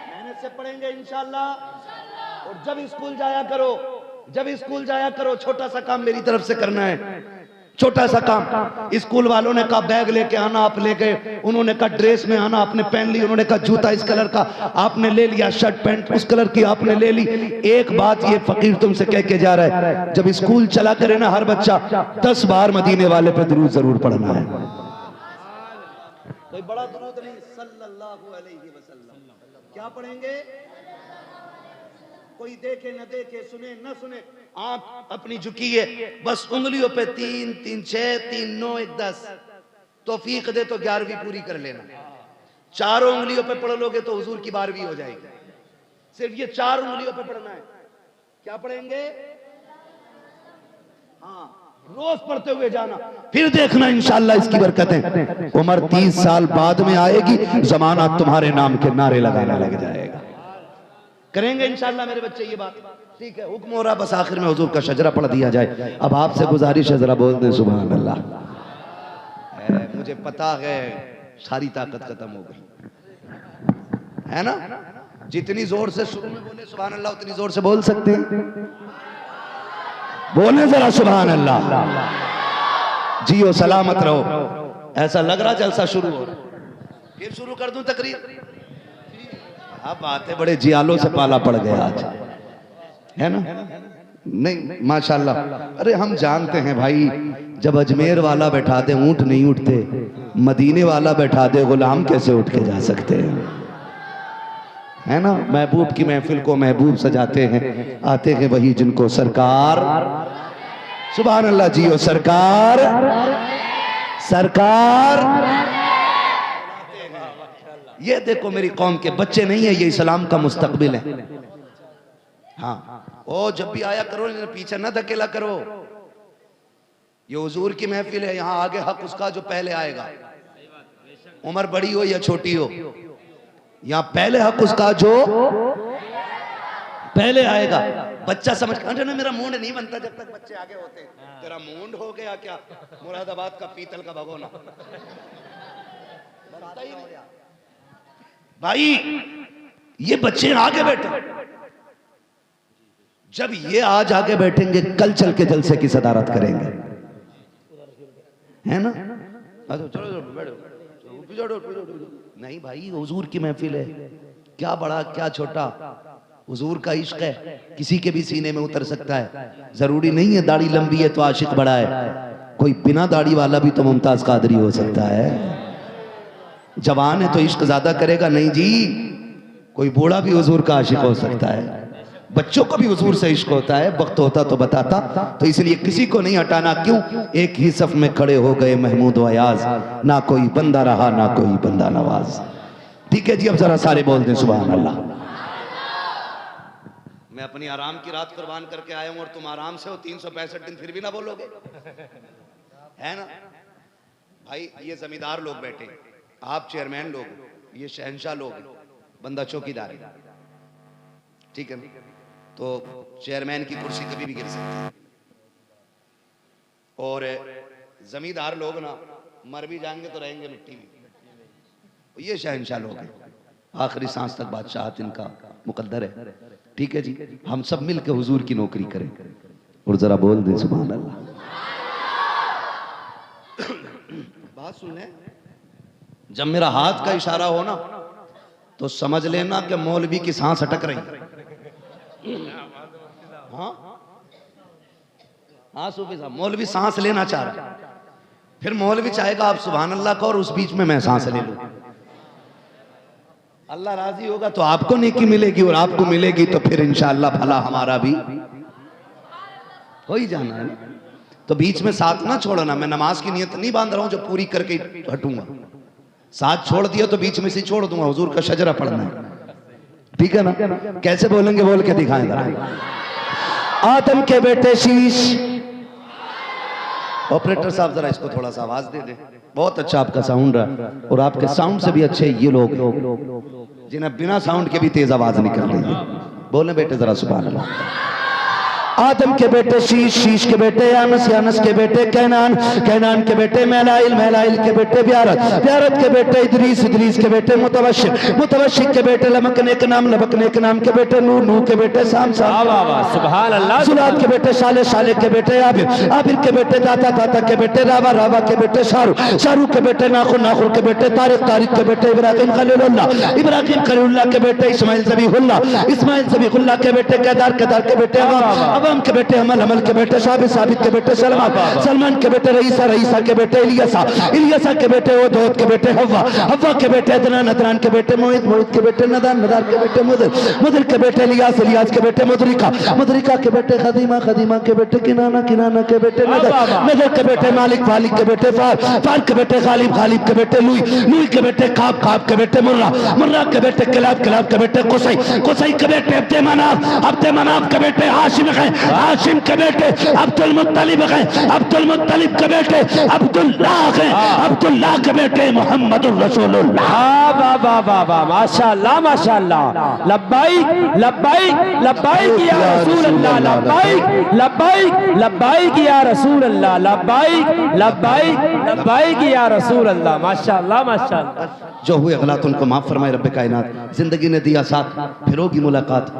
मेहनत से पढ़ेंगे इंशाल्लाह। और जब स्कूल जाया करो, जब स्कूल जाया करो, छोटा सा काम मेरी तरफ से करना है, छोटा सा काम। स्कूल वालों ने कहा बैग लेके आना, आप ले गए। उन्होंने कहा ड्रेस में आना, आपने पहन ली। उन्होंने कहा जूता इस कलर का, आपने ले लिया। शर्ट पैंट उस कलर की आपने ले ली। एक बात ये फकीर तुमसे कह के जा रहा है, जब स्कूल चला करे ना हर बच्चा 10 बार मदीने वाले पे दुरूद जरूर पढ़ना है। कोई बड़ा दुरूद नहीं, सल्लल्लाहु अलैहि वसल्लम। क्या पढ़ेंगे? कोई देखे न देखे, सुने न सुने, आंख अपनी झुकी है, बस उंगलियों पे 3 3 6 3 9 1 10। तौफीक दे तो 11वीं पूरी कर लेना। चारों उंगलियों पे पढ़ लोगे तो हुजूर की 12वीं हो जाएगी। सिर्फ ये 4 उंगलियों पे पढ़ना है। क्या पढ़ेंगे? हाँ, रोज पढ़ते हुए जाना, फिर देखना इंशाल्लाह इसकी बरकतें। उम्र 30 साल बाद में आएगी, जमाना तुम्हारे नाम के नारे लगाने लग जाएगा। करेंगे इंशाल्लाह मेरे बच्चे ये बात। ठीक है, हुक्म हो रहा, बस आखिर में हुजूर का शजरा पढ़ दिया जाए। अब आपसे गुजारिश है, जरा बोल दें सुभान अल्लाह। मुझे पता है सारी ताकत खत्म हो गई है ना। जितनी जोर से शुरू में बोले सुभान अल्लाह, उतनी जोर से बोल सकते हैं। बोले जरा सुभान अल्लाह। जियो सलामत रहो। ऐसा लग रहा जलसा शुरू हो, फिर शुरू कर दूं तकरीर। अब बातें बड़े जियालों से पाला पड़ गया आज, है ना। नहीं माशाल्लाह। अरे हम जानते हैं भाई, जब अजमेर वाला बैठा दे ऊंट नहीं उठते, मदीने वाला बैठा दे गुलाम कैसे उठ के जा सकते हैं, है ना। महबूब की महफिल को महबूब सजाते हैं, आते हैं वही जिनको सरकार, सुभान अल्लाह, जियो सरकार, सरकार। ये देखो मेरी कौम के बच्चे नहीं है, ये इस्लाम का मुस्तकबिल है। हाँ, ओ जब भी आया करो पीछे न धकेला करो। ये हुजूर की महफिल है, यहाँ आगे हक उसका जो पहले आएगा, उम्र बड़ी हो या छोटी हो, यहाँ पहले हक उसका जो पहले आएगा। बच्चा समझ कर ना, मेरा मूड नहीं बनता जब तक बच्चे आगे होते। तेरा मूड हो गया क्या? मुरादाबाद का पीतल का भगोना भाई। ये बच्चे आगे बैठे, जब ये आज आगे बैठेंगे कल चल के जलसे की सदारत करेंगे, है ना। चलो बैठो। नहीं भाई, हुजूर की महफिल है, क्या बड़ा क्या छोटा, हुजूर का इश्क है, किसी के भी सीने में उतर सकता है। जरूरी नहीं है दाढ़ी लंबी है तो आशिक बड़ा है, कोई बिना दाढ़ी वाला भी तो मुमताज कादरी हो सकता है। जवान है तो इश्क ज्यादा करेगा नहीं जी, कोई बूढ़ा भी हुजूर का आशिक हो सकता है। बच्चों को भी हुजूर से इश्क होता है, वक्त होता तो बताता। तो इसलिए किसी को नहीं हटाना। क्यों? एक ही सफ में खड़े हो गए महमूद व अयाज, ना कोई बंदा रहा ना कोई बंदा नवाज। ठीक है जी, अब जरा सारे बोल दें सुभान अल्लाह। मैं अपनी आराम की रात कुर्बान करके आया हूं और तुम आराम से हो 365 दिन, फिर भी ना बोलोगे, है ना भाई। ये जमींदार लोग बैठे, आप चेयरमैन लोग, ये शहंशाह लोग, बंदा चौकीदार है, ठीक है। तो चेयरमैन की कुर्सी कभी भी गिर सकती है, और जमींदार लोग ना मर भी जाएंगे तो रहेंगे मिट्टी में। ये शहंशाह लोग हैं, आखिरी सांस तक बादशाहत इनका मुकद्दर है। ठीक है जी, हम सब मिलकर हुजूर की नौकरी करें और जरा बोल दें सुभान अल्लाह। बात सुन ले, जब मेरा हाथ का इशारा हो ना तो समझ लेना कि मौलवी की सांस अटक रही। हाँ हाँ सूफी साहब, मौलवी सांस लेना चाह रहा है, फिर मौलवी चाहेगा आप सुभान अल्लाह का और उस बीच में मैं सांस ले लूं। अल्लाह राजी होगा तो आपको नेकी मिलेगी और आपको मिलेगी तो फिर इंशाअल्लाह भला हमारा भी हो ही जाना है। तो बीच में साथ ना छोड़ना। मैं नमाज की नियत नहीं बांध रहा हूं जो पूरी करके हटूंगा। साथ छोड़ दिया तो बीच में से छोड़ दूंगा। हुजूर का शजरा पढ़ना है, ठीक है ना? कैसे बोलेंगे बोल के दिखाएं जरा। आदम के बेटे शीश। ऑपरेटर साहब जरा इसको थोड़ा सा आवाज दे दे। बहुत अच्छा आपका साउंड रहा और आपके साउंड से भी अच्छे ये लोग जिन्हें बिना साउंड के भी तेज आवाज निकल रही है। बोले बेटे जरा सुभान अल्लाह। आदम के बेटे शीश, शीश के बेटे यानस, यानस के बेटे कैनान, कैनान के बेटे मैलाइल, मैलाइल के बेटे ब्यारत, ब्यारत के बेटे इदरीस, इदरीस के बेटे मुतवशिक, मुतवशिक के बेटे लमकने के नाम, लमकने के नाम के बेटे नूह, नूह के बेटे साम, साम सुभान अल्लाह। सुलात के बेटे साले, साले के बेटे आबिर, आबिर के बेटे दाता, दाता के बेटे रावा, रावा के बेटे शाहरुख, शाहरुख के बेटे नाखुर, नाखुर के बेटे तारिक, तारिक के बेटे इब्राहिम खलीलुल्लाह, इब्राहिम खलीलुल्लाह के बेटे इस्माइल ज़बीहुल्लाह, इस्माइल ज़बीहुल्लाह के बेटे केदार, केदार के बेटे अवाम के बेटे हमल, हमल के बेटे साबित, साबित के बेटे सलमान, सलमान के बेटे रईसा, रईसा के बेटे इलियासा, इलियासा के बेटे ओदोद के बेटे हव्वा, हव्वा के बेटे अदनान, अदनान के बेटे मोहित, मोहित के बेटे नदान, नदान के बेटे मुदर, मुदर के बेटे इलियास, इलियास के बेटे मुदरिका, मुदरिका के बेटे खदीमा, खदीमा के बेटे किनाना, किनाना के बेटे नदर, नदर के बेटे मालिक, मालिक के बेटे फार, फार के बेटे गालिब, गालिब के बेटे लुई, लुई के बेटे खाब, खाब के बेटे मुर्रा, मुर्रा के बेटे किलाब, किलाब के बेटे कुसई, कुसई के बेटे अब्दे मनाफ, अब्दे मनाफ के बेटे हाशिम है, हाशिम के बेटे अब्दुल मुत्तलिब हैं, अब्दुल मुत्तलिब के बेटे अब्दुल्लाह हैं, अब्दुल्लाह के बेटे मोहम्मदुर रसूलुल्लाह। वाह वाह वाह वाह, माशाअल्लाह माशाअल्लाह। लब्बाइक लब्बाइक लब्बाइक या रसूल अल्लाह, लब्बाइक लब्बाइक लब्बाइक या रसूल अल्लाह, लब्बाइक लब्बाइक लब्बाइक या रसूल अल्लाह। माशाअल्लाह माशाअल्लाह। जो हुए गलत उनको माफ फरमाए रब्बे कायनात। जिंदगी ने दिया साथ, फिर होगी मुलाकात।